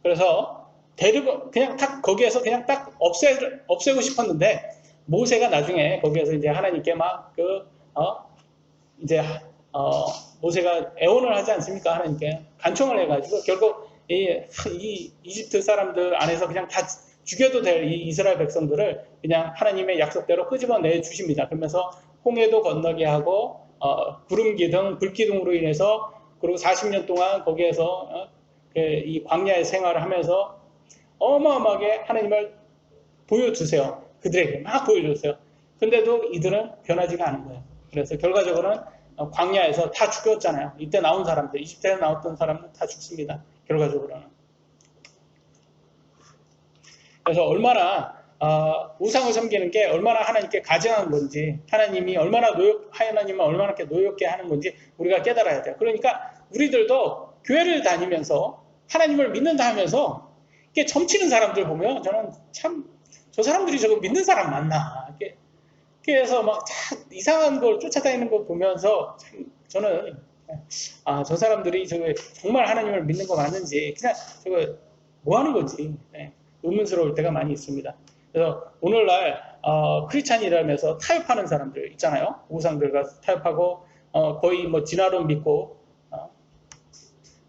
그래서 데리고 그냥 딱 거기에서 그냥 딱 없애고 싶었는데 모세가 나중에 거기에서 이제 하나님께 막 모세가 애원을 하지 않습니까? 하나님께 간청을 해가지고 결국 이 이집트 사람들 안에서 그냥 다 죽여도 될 이 이스라엘 백성들을 그냥 하나님의 약속대로 끄집어내 주십니다. 그러면서 홍해도 건너게 하고 구름기둥, 불기둥으로 인해서 그리고 40년 동안 거기에서 이 광야의 생활을 하면서 어마어마하게 하나님을 보여주세요. 그들에게 막 보여줬어요. 근데도 이들은 변하지가 않은 거예요. 그래서 결과적으로는 광야에서 다 죽였잖아요. 이때 나온 사람들, 이집트에 나왔던 사람은 다 죽습니다. 결과적으로는. 그래서 얼마나 우상을 섬기는 게 얼마나 하나님께 가증한 건지, 하나님이 얼마나 하나님은 얼마나 이렇게 노엽게 하는 건지 우리가 깨달아야 돼요. 그러니까 우리들도 교회를 다니면서 하나님을 믿는다 하면서 이게 점치는 사람들 보면 저는 참 저 사람들이 저거 믿는 사람 맞나? 그래서 막 이상한 걸 쫓아다니는 거 보면서 참 저는 저 사람들이 저거 정말 하나님을 믿는 거 맞는지 그냥 저거 뭐 하는 건지 의문스러울 때가 많이 있습니다. 그래서 오늘날 크리스찬이라면서 타협하는 사람들 있잖아요. 우상들과 타협하고 거의 뭐 진화론 믿고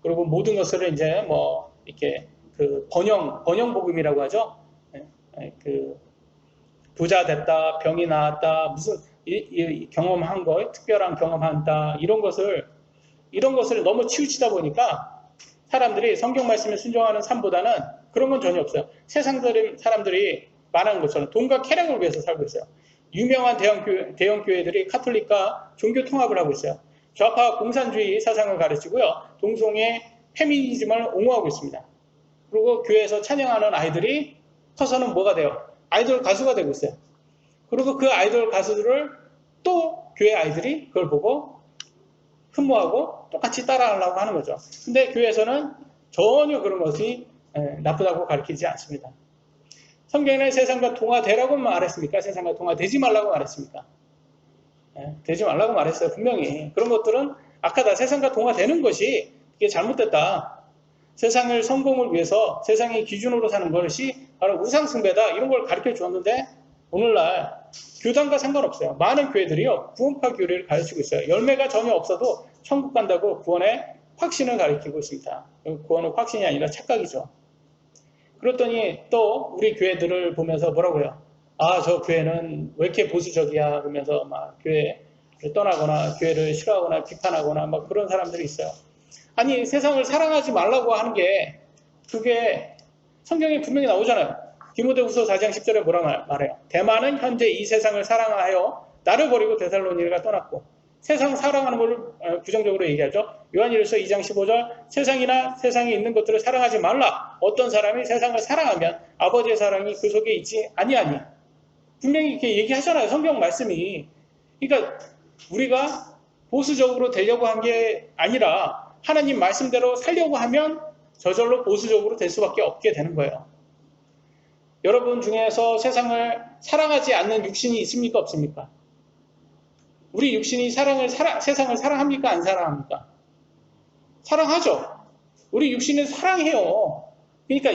그리고 모든 것을 이제 뭐 이렇게 그 번영 복음이라고 하죠. 그 부자 됐다, 병이 나았다, 무슨 경험한 거, 특별한 경험한다 이런 것을 너무 치우치다 보니까 사람들이 성경 말씀에 순종하는 삶보다는 그런 건 전혀 없어요. 세상 사람들이 말하는 것처럼 돈과 쾌락을 위해서 살고 있어요. 유명한 대형 교회들이 카톨릭과 종교 통합을 하고 있어요. 좌파 공산주의 사상을 가르치고요. 동성애 페미니즘을 옹호하고 있습니다. 그리고 교회에서 찬양하는 아이들이 커서는 뭐가 돼요? 아이돌 가수가 되고 있어요. 그리고 그 아이돌 가수들을 또 교회 아이들이 그걸 보고 흠모하고 똑같이 따라하려고 하는 거죠. 근데 교회에서는 전혀 그런 것이 나쁘다고 가르치지 않습니다. 성경에는 세상과 동화되라고 말했습니까? 세상과 동화되지 말라고 말했습니까? 되지 말라고 말했어요. 분명히. 그런 것들은 악하다. 세상과 동화되는 것이 이게 잘못됐다. 세상을 성공을 위해서 세상의 기준으로 사는 것이 바로 우상숭배다. 이런 걸 가르쳐 주었는데 오늘날 교단과 상관없어요. 많은 교회들이요. 구원파 교리를 가르치고 있어요. 열매가 전혀 없어도 천국 간다고 구원의 확신을 가르치고 있습니다. 구원은 확신이 아니라 착각이죠. 그랬더니 또 우리 교회들을 보면서 뭐라고요? 저 교회는 왜 이렇게 보수적이야? 그러면서 막 교회를 떠나거나 교회를 싫어하거나 비판하거나 막 그런 사람들이 있어요. 아니 세상을 사랑하지 말라고 하는 게 그게 성경에 분명히 나오잖아요. 디모데후서 4장 10절에 뭐라 말해요? 대만은 현재 이 세상을 사랑하여 나를 버리고 데살로니가가 떠났고, 세상 사랑하는 걸 부정적으로 얘기하죠. 요한일서 2장 15절, 세상이나 세상에 있는 것들을 사랑하지 말라. 어떤 사람이 세상을 사랑하면 아버지의 사랑이 그 속에 있지 아니하니. 분명히 이렇게 얘기하잖아요. 성경 말씀이. 그러니까 우리가 보수적으로 되려고 한 게 아니라 하나님 말씀대로 살려고 하면 저절로 보수적으로 될 수밖에 없게 되는 거예요. 여러분 중에서 세상을 사랑하지 않는 육신이 있습니까? 없습니까? 우리 육신이 세상을 사랑합니까? 안 사랑합니까? 사랑하죠. 우리 육신은 사랑해요. 그러니까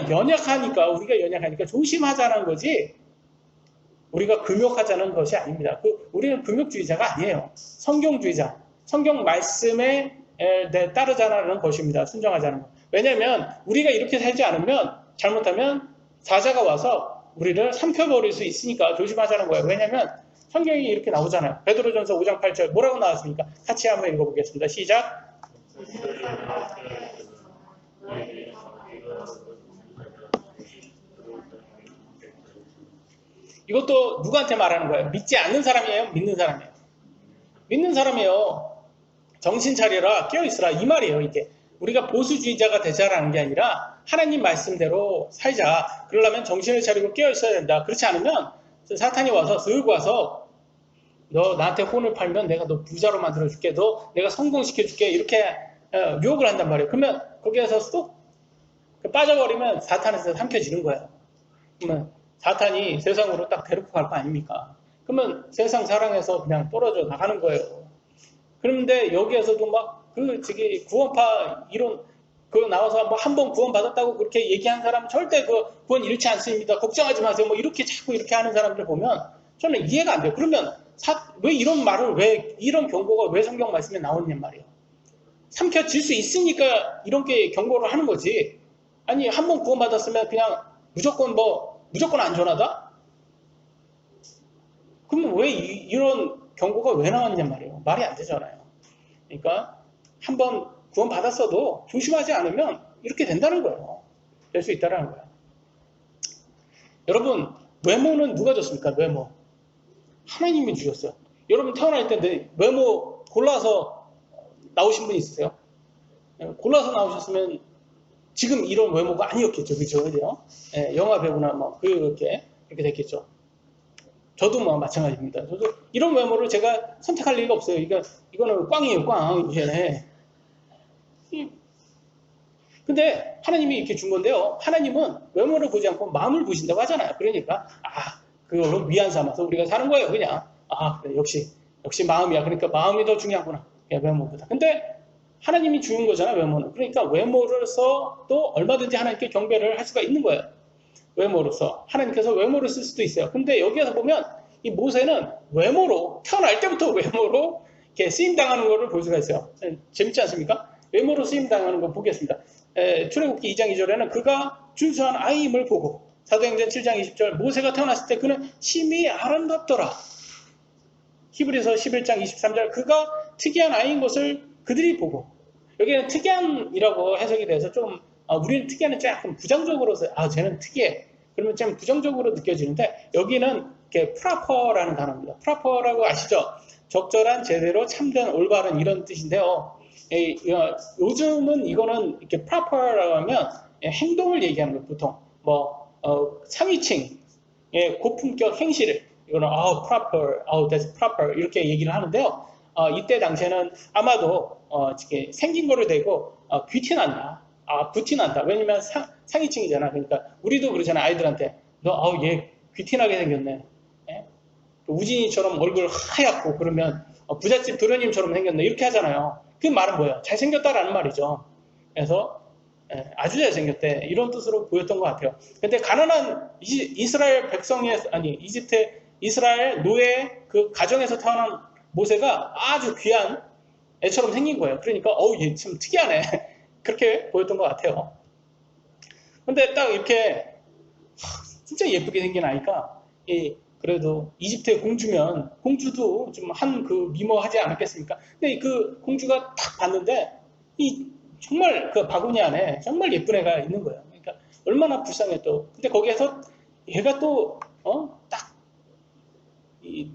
우리가 연약하니까 조심하자는 거지, 우리가 금욕하자는 것이 아닙니다. 우리는 금욕주의자가 아니에요. 성경주의자. 성경 말씀에 따르자는 것입니다. 순종하자는 것. 왜냐하면 우리가 이렇게 살지 않으면, 잘못하면 사자가 와서 우리를 삼켜버릴 수 있으니까 조심하자는 거예요. 왜냐하면 성경이 이렇게 나오잖아요. 베드로전서 5장 8절 뭐라고 나왔습니까? 같이 한번 읽어보겠습니다. 시작. 이것도 누구한테 말하는 거예요? 믿지 않는 사람이에요? 믿는 사람이에요? 믿는 사람이에요. 정신 차려라, 깨어있으라, 이 말이에요. 이게 우리가 보수주의자가 되자라는 게 아니라 하나님 말씀대로 살자. 그러려면 정신을 차리고 깨어있어야 된다. 그렇지 않으면 사탄이 와서 쓱 와서 너 나한테 혼을 팔면 내가 너 부자로 만들어줄게, 너 내가 성공시켜줄게, 이렇게 유혹을 한단 말이에요. 그러면 거기에서 쏙 빠져버리면 사탄에서 삼켜지는 거예요. 그러면 사탄이 세상으로 딱 데리고 갈 거 아닙니까? 그러면 세상 사랑에서 그냥 떨어져 나가는 거예요. 그런데 여기에서도 막 구원파 이론 나와서 뭐 한 번 구원 받았다고 그렇게 얘기한 사람은 절대 구원 잃지 않습니다. 걱정하지 마세요. 뭐 이렇게 자꾸 이렇게 하는 사람들 보면 저는 이해가 안 돼요. 그러면 왜 이런 경고가 왜 성경 말씀에 나오느냐 말이에요. 삼켜질 수 있으니까 이렇게 경고를 하는 거지. 아니, 한 번 구원 받았으면 그냥 무조건 안전하다? 그러면 왜 이런 경고가 왜 나왔냐 말이에요. 말이 안 되잖아요. 그러니까 한 번 구원 받았어도 조심하지 않으면 이렇게 된다는 거예요. 될 수 있다는 거예요. 여러분, 외모는 누가 줬습니까? 외모. 하나님이 주셨어요. 여러분 태어날 때 내 외모 골라서 나오신 분 있으세요? 골라서 나오셨으면 지금 이런 외모가 아니었겠죠. 그죠? 그죠? 영화 배우나 그렇게 됐겠죠. 저도 마찬가지입니다. 저도 이런 외모를 제가 선택할 리가 없어요. 이거는 꽝이에요, 꽝. 이게. 근데 하나님이 이렇게 준 건데요. 하나님은 외모를 보지 않고 마음을 보신다고 하잖아요. 그러니까 그걸로 위안 삼아서 우리가 사는 거예요. 그냥 그래, 역시 마음이야. 그러니까 마음이 더 중요하구나, 외모보다. 근데 하나님이 주는 거잖아요, 외모는. 그러니까 외모로서 또 얼마든지 하나님께 경배를 할 수가 있는 거예요. 외모로서 하나님께서 외모를 쓸 수도 있어요. 근데 여기에서 보면 이 모세는 외모로, 태어날 때부터 외모로 이렇게 쓰임당하는 것을 볼 수가 있어요. 재밌지 않습니까? 외모로 쓰임당하는 거 보겠습니다. 출애굽기 2장 2절에는 그가 준수한 아이임을 보고, 사도행전 7장 20절, 모세가 태어났을 때 그는 심히 아름답더라. 히브리서 11장 23절, 그가 특이한 아이인 것을 그들이 보고. 여기는 특이한이라고 해석이 돼서 좀 우리는 특이한은 약간 부정적으로 쟤는 특이해. 그러면 좀 부정적으로 느껴지는데, 여기는 이렇게 proper라는 단어입니다. proper라고 아시죠? 적절한, 제대로, 참된, 올바른, 이런 뜻인데요. 요즘은 이거는 이렇게 proper라고 하면 행동을 얘기하는 거예요. 보통 상위층, 고품격 행실을, 이거는 proper, that's proper 이렇게 얘기를 하는데요. 이때 당시에는 아마도 생긴 거를 대고 귀티난다, 부티난다. 왜냐면 상위층이잖아. 그러니까 우리도 그러잖아. 아이들한테 너 얘 귀티나게 생겼네. 우진이처럼 얼굴 하얗고 그러면 부잣집 도련님처럼 생겼네, 이렇게 하잖아요. 그 말은 뭐예요? 잘생겼다라는 말이죠. 그래서 아주 잘생겼대, 이런 뜻으로 보였던 것 같아요. 근데 가난한 이스라엘 이스라엘 노예 그 가정에서 태어난 모세가 아주 귀한 애처럼 생긴 거예요. 그러니까 얘 참 특이하네, 그렇게 보였던 것 같아요. 근데 딱 이렇게 진짜 예쁘게 생긴 아이가, 그래도 이집트의 공주면 공주도 좀 미모하지 않았겠습니까? 근데 그 공주가 딱 봤는데 정말 그 바구니 안에 정말 예쁜 애가 있는 거예요. 그러니까 얼마나 불쌍해 또. 근데 거기에서 얘가 또 딱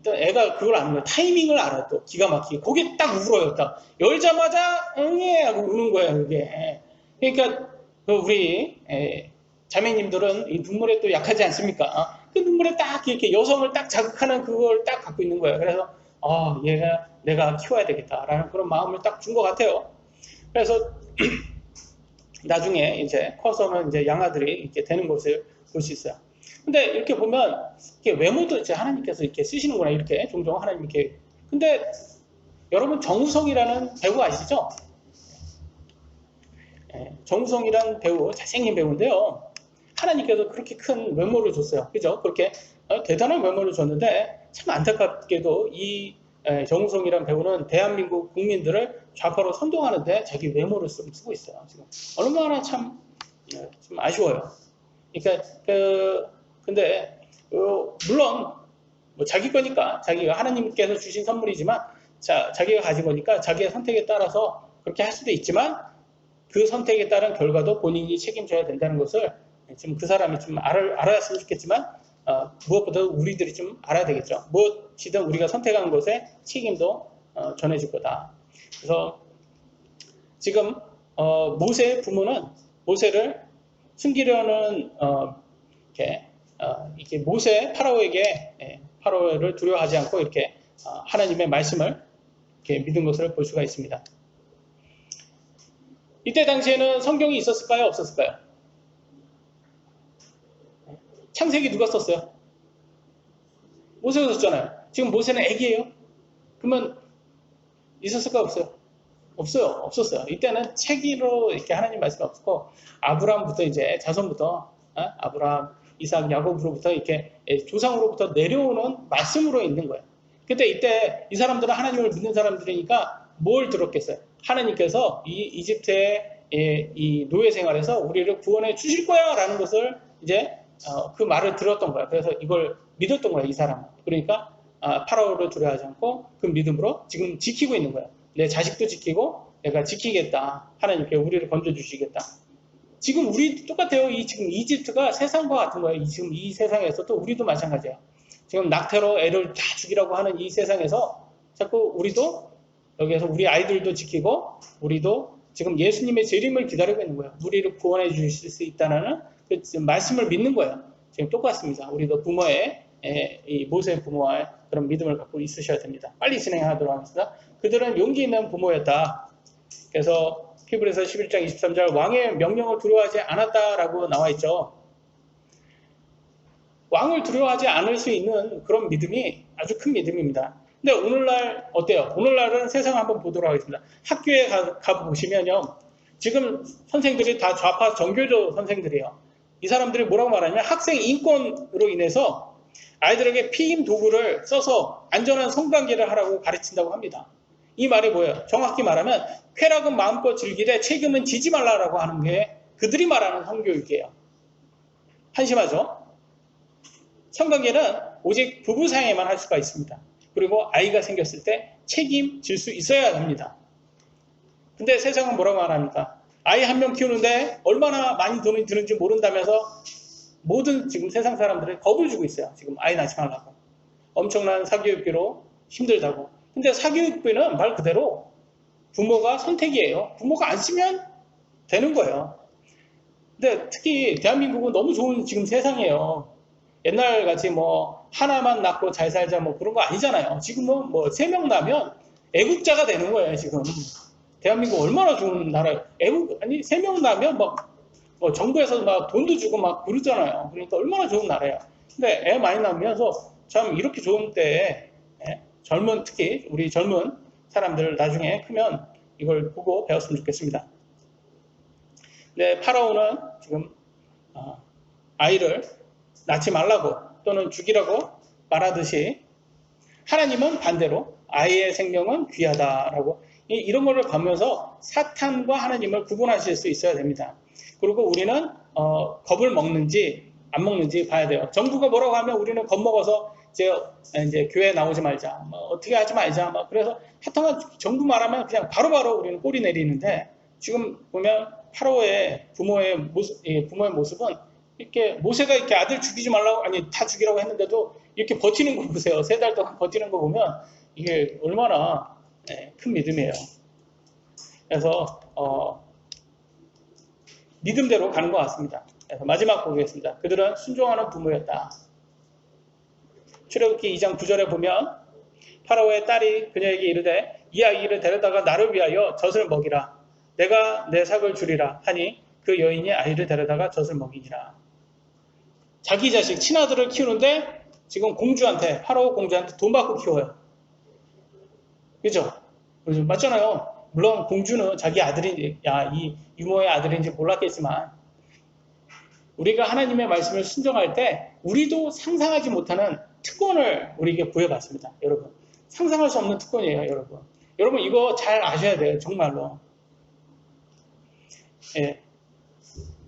애가 그걸 아는 거야. 타이밍을 알아 또 기가 막히게. 거기에 딱 울어요. 딱 열자마자 응애 하고 우는 거야 그게. 그러니까 우리 자매님들은 이 눈물에 또 약하지 않습니까? 그 눈물에 딱 이렇게 여성을 딱 자극하는 그걸 딱 갖고 있는 거예요. 그래서 얘가 내가 키워야 되겠다라는 그런 마음을 딱 준 것 같아요. 그래서 나중에 이제 커서는 이제 양아들이 이렇게 되는 것을 볼 수 있어요. 근데 이렇게 보면 이렇게 외모도 이제 하나님께서 이렇게 쓰시는구나 이렇게 종종 하나님 이렇게. 근데 여러분 정우성이라는 배우 아시죠? 정우성이라는 배우 잘생긴 배우인데요. 하나님께서 그렇게 큰 외모를 줬어요. 그죠? 그렇게 대단한 외모를 줬는데 참 안타깝게도 이 정우성이라는 배우는 대한민국 국민들을 좌파로 선동하는데 자기 외모를 쓰고 있어요. 지금 얼마나 참 아쉬워요. 그러니까 근데 물론 뭐 자기 거니까 자기가 하나님께서 주신 선물이지만 자기가 가진 거니까 자기의 선택에 따라서 그렇게 할 수도 있지만 그 선택에 따른 결과도 본인이 책임져야 된다는 것을 지금 그 사람이 좀 알았으면 좋겠지만 무엇보다 우리들이 좀 알아야 되겠죠. 무엇이든 우리가 선택한 것에 책임도 전해질 거다. 그래서 지금 모세의 부모는 모세를 숨기려는 이렇게 모세 파라오에게 파라오를 두려워하지 않고 이렇게 하나님의 말씀을 이렇게 믿은 것을 볼 수가 있습니다. 이때 당시에는 성경이 있었을까요? 없었을까요? 창세기 누가 썼어요? 모세가 썼잖아요. 지금 모세는 애기예요? 그러면 있었을까요? 없어요? 없어요. 없었어요. 이때는 책으로 이렇게 하나님 말씀이 없었고 아브라함부터 이제 자손부터 아브라함, 이삭, 야곱으로부터 이렇게 조상으로부터 내려오는 말씀으로 있는 거예요. 근데 이때 이 사람들은 하나님을 믿는 사람들이니까 뭘 들었겠어요? 하나님께서 이 이집트의 이 노예 생활에서 우리를 구원해 주실 거야 라는 것을 이제 그 말을 들었던 거야. 그래서 이걸 믿었던 거야, 이 사람은. 그러니까 파라오를 두려워하지 않고 그 믿음으로 지금 지키고 있는 거야. 내 자식도 지키고 내가 지키겠다. 하나님께 우리를 건져주시겠다. 지금 우리 똑같아요. 지금 이집트가 세상과 같은 거예요. 지금 이 세상에서도 우리도 마찬가지예요. 지금 낙태로 애를 다 죽이라고 하는 이 세상에서 자꾸 우리도 여기에서 우리 아이들도 지키고 우리도 지금 예수님의 재림을 기다리고 있는 거예요. 우리를 구원해 주실 수 있다는 그 말씀을 믿는 거예요. 지금 똑같습니다. 우리도 부모의 이 모세의 부모와의 그런 믿음을 갖고 있으셔야 됩니다. 빨리 진행하도록 하겠습니다. 그들은 용기 있는 부모였다. 그래서 히브리서 11장 23절 왕의 명령을 두려워하지 않았다라고 나와 있죠. 왕을 두려워하지 않을 수 있는 그런 믿음이 아주 큰 믿음입니다. 근데 오늘날 어때요? 오늘날은 세상 한번 보도록 하겠습니다. 학교에 가보시면요. 지금 선생들이 다 좌파 정교조 선생들이에요. 이 사람들이 뭐라고 말하냐면 학생 인권으로 인해서 아이들에게 피임 도구를 써서 안전한 성관계를 하라고 가르친다고 합니다. 이 말이 뭐예요? 정확히 말하면 쾌락은 마음껏 즐기되 책임은 지지 말라라고 하는 게 그들이 말하는 성교육이에요. 한심하죠? 성관계는 오직 부부 사이에만 할 수가 있습니다. 그리고 아이가 생겼을 때 책임질 수 있어야 합니다. 근데 세상은 뭐라고 말합니까? 아이 한 명 키우는데 얼마나 많이 돈이 드는지 모른다면서 모든 지금 세상 사람들은 겁을 주고 있어요. 지금 아이 낳지 말라고. 엄청난 사교육비로 힘들다고. 근데 사교육비는 말 그대로 부모가 선택이에요. 부모가 안 쓰면 되는 거예요. 근데 특히 대한민국은 너무 좋은 지금 세상이에요. 옛날 같이 뭐 하나만 낳고 잘 살자 뭐 그런 거 아니잖아요. 지금은 뭐 3명 낳으면 애국자가 되는 거예요. 지금 대한민국 얼마나 좋은 나라예요. 3명 낳으면 막 정부에서 막 돈도 주고 막 그러잖아요. 그러니까 얼마나 좋은 나라예요. 근데 애 많이 낳으면서 참 이렇게 좋은 때에 특히 우리 젊은 사람들 나중에 크면 이걸 보고 배웠으면 좋겠습니다. 근데 파라오는 지금 아이를 낳지 말라고 또는 죽이라고 말하듯이 하나님은 반대로 아이의 생명은 귀하다라고 이런 거를 보면서 사탄과 하나님을 구분하실 수 있어야 됩니다. 그리고 우리는 겁을 먹는지 안 먹는지 봐야 돼요. 정부가 뭐라고 하면 우리는 겁먹어서 이제 교회 나오지 말자, 뭐 어떻게 하지 말자, 뭐 그래서 하여튼 정부 말하면 그냥 바로바로 우리는 꼬리 내리는데 지금 보면 파로의 부모의 모습은 이렇게 모세가 이렇게 아들 죽이지 말라고 아니 다 죽이라고 했는데도 이렇게 버티는 거 보세요. 3달 동안 버티는 거 보면 이게 얼마나 큰 믿음이에요. 그래서 믿음대로 가는 것 같습니다. 그래서 마지막 보겠습니다. 그들은 순종하는 부모였다. 출애굽기 2장 9절에 보면 파라오의 딸이 그녀에게 이르되 이 아이를 데려다가 나를 위하여 젖을 먹이라. 내가 내 삭을 주리라 하니 그 여인이 아이를 데려다가 젖을 먹이니라. 자기 자식 친아들을 키우는데 지금 공주한테 파라오 공주한테 돈 받고 키워요. 그죠? 맞잖아요. 물론 공주는 자기 아들인지 이 유모의 아들인지 몰랐겠지만 우리가 하나님의 말씀을 순종할 때 우리도 상상하지 못하는 특권을 우리에게 부여받습니다. 여러분 상상할 수 없는 특권이에요. 여러분 이거 잘 아셔야 돼요. 정말로. 예.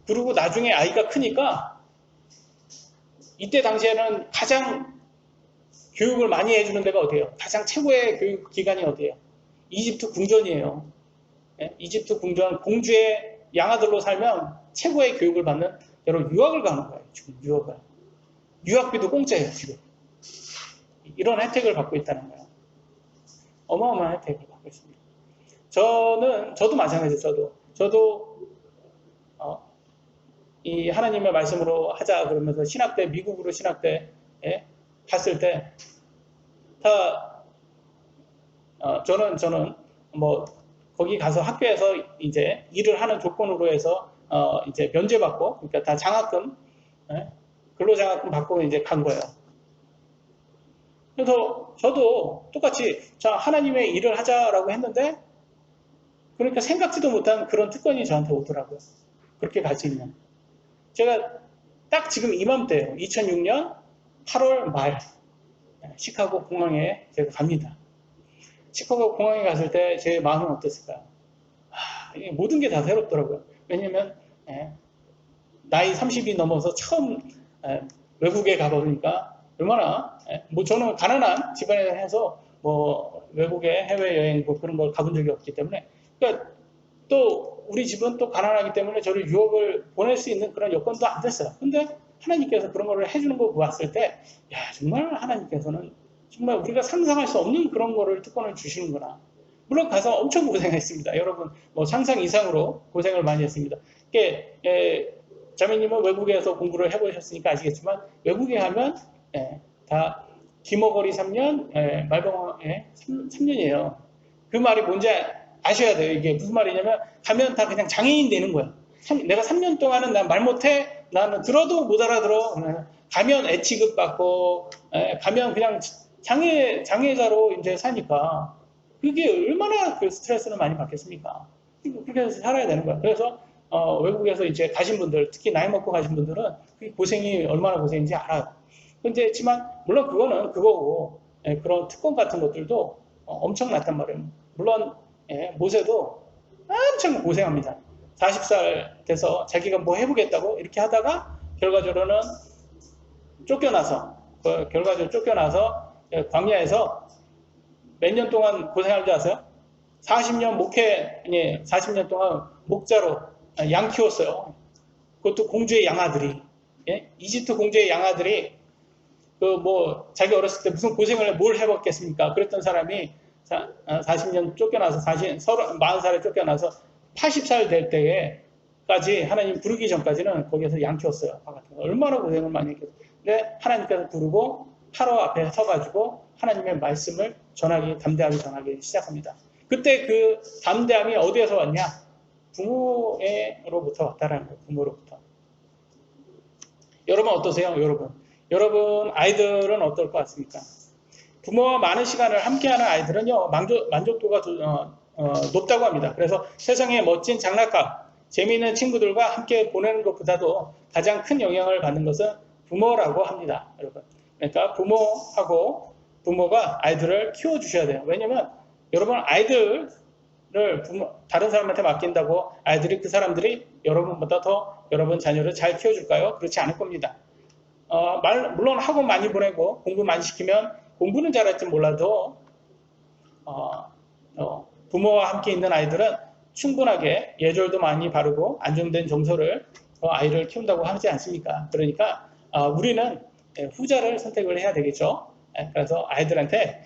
그리고 나중에 아이가 크니까 이때 당시에는 가장 교육을 많이 해주는 데가 어디예요? 가장 최고의 교육 기관이 어디예요? 이집트 궁전이에요. 예? 이집트 궁전 공주의 양아들로 살면 최고의 교육을 받는 여러분 유학을 가는 거예요. 지금 유학비도 공짜예요. 지금 이런 혜택을 받고 있다는 거예요. 어마어마한 혜택을 받고 있습니다. 저도 마찬가지예요. 저도 이 하나님의 말씀으로 하자 그러면서 신학대 미국으로 신학대 갔을 때 다 저는 뭐 거기 가서 학교에서 이제 일을 하는 조건으로 해서 이제 면제받고 그러니까 다 장학금 근로장학금 받고 이제 간 거예요. 그래서 저도 똑같이 자 하나님의 일을 하자라고 했는데 그러니까 생각지도 못한 그런 특권이 저한테 오더라고요. 그렇게 갈 수 있는. 제가 딱 지금 이맘때예요. 2006년 8월 말 시카고 공항에 제가 갑니다. 시카고 공항에 갔을 때 제 마음은 어땠을까요? 모든 게 다 새롭더라고요. 왜냐면 나이 30이 넘어서 처음 외국에 가보니까 얼마나 뭐 저는 가난한 집안에 해서 뭐 외국에 해외여행 뭐 그런 걸 가본 적이 없기 때문에 그러니까 또 우리 집은 또 가난하기 때문에 저를 유학을 보낼 수 있는 그런 여건도 안 됐어요. 근데 하나님께서 그런 거를 해주는 거 보았을 때 야 정말 하나님께서는 정말 우리가 상상할 수 없는 그런 거를 특권을 주시는구나. 물론 가서 엄청 고생했습니다. 여러분 뭐 상상 이상으로 고생을 많이 했습니다. 자매님은 외국에서 공부를 해보셨으니까 아시겠지만 외국에 가면 다 기머거리 3년 말병 3년이에요. 그 말이 뭔지 아셔야 돼요. 이게 무슨 말이냐면 가면 다 그냥 장애인 되는 거야. 내가 3년 동안은 난 말 못해. 나는 들어도 못 알아들어. 가면 애 취급받고 가면 그냥 장애자로 이제 사니까 그게 얼마나 그 스트레스를 많이 받겠습니까? 그렇게 해서 살아야 되는 거야. 그래서 외국에서 이제 가신 분들, 특히 나이 먹고 가신 분들은 그 고생이 얼마나 고생인지 알아요. 근데 했지만 물론 그거는 그거고 그런 특권 같은 것들도 엄청났단 말이에요. 물론 모세도 엄청 고생합니다. 40살 돼서 자기가 뭐 해보겠다고 이렇게 하다가 결과적으로는 쫓겨나서 광야에서 몇 년 동안 고생할 줄 아세요? 40년 40년 동안 목자로 양 키웠어요. 그것도 공주의 양아들이 이집트 공주의 양아들이 자기 어렸을 때 무슨 고생을 뭘 해봤겠습니까? 그랬던 사람이 40년 쫓겨나서 40살에 쫓겨나서 80살 될 때까지 하나님 부르기 전까지는 거기에서 양 키웠어요. 얼마나 고생을 많이 했겠어요. 근데 하나님께서 부르고 파로 앞에 서가지고 하나님의 말씀을 담대하게 전하기 시작합니다. 그때 그 담대함이 어디에서 왔냐? 부모로부터 왔다라는 거예요. 부모로부터. 여러분 어떠세요? 여러분 아이들은 어떨 것 같습니까? 부모와 많은 시간을 함께하는 아이들은요 만족도가 높다고 합니다. 그래서 세상에 멋진 장난감, 재미있는 친구들과 함께 보내는 것보다도 가장 큰 영향을 받는 것은 부모라고 합니다. 여러분. 그러니까 부모가 아이들을 키워주셔야 돼요. 왜냐면 여러분 아이들을 다른 사람한테 맡긴다고 아이들이 그 사람들이 여러분보다 더 여러분 자녀를 잘 키워줄까요? 그렇지 않을 겁니다. 물론 학원 많이 보내고 공부 많이 시키면 공부는 잘할지 몰라도 부모와 함께 있는 아이들은 충분하게 예절도 많이 바르고 안정된 정서를 아이를 키운다고 하지 않습니까? 그러니까 우리는 후자를 선택을 해야 되겠죠. 그래서 아이들한테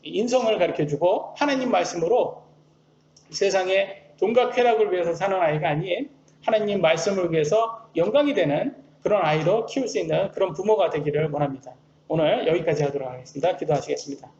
인성을 가르쳐주고 하나님 말씀으로 세상에 돈과 쾌락을 위해서 사는 아이가 아닌 하나님 말씀을 위해서 영광이 되는 그런 아이로 키울 수 있는 그런 부모가 되기를 원합니다. 오늘 여기까지 하도록 하겠습니다. 기도하시겠습니다.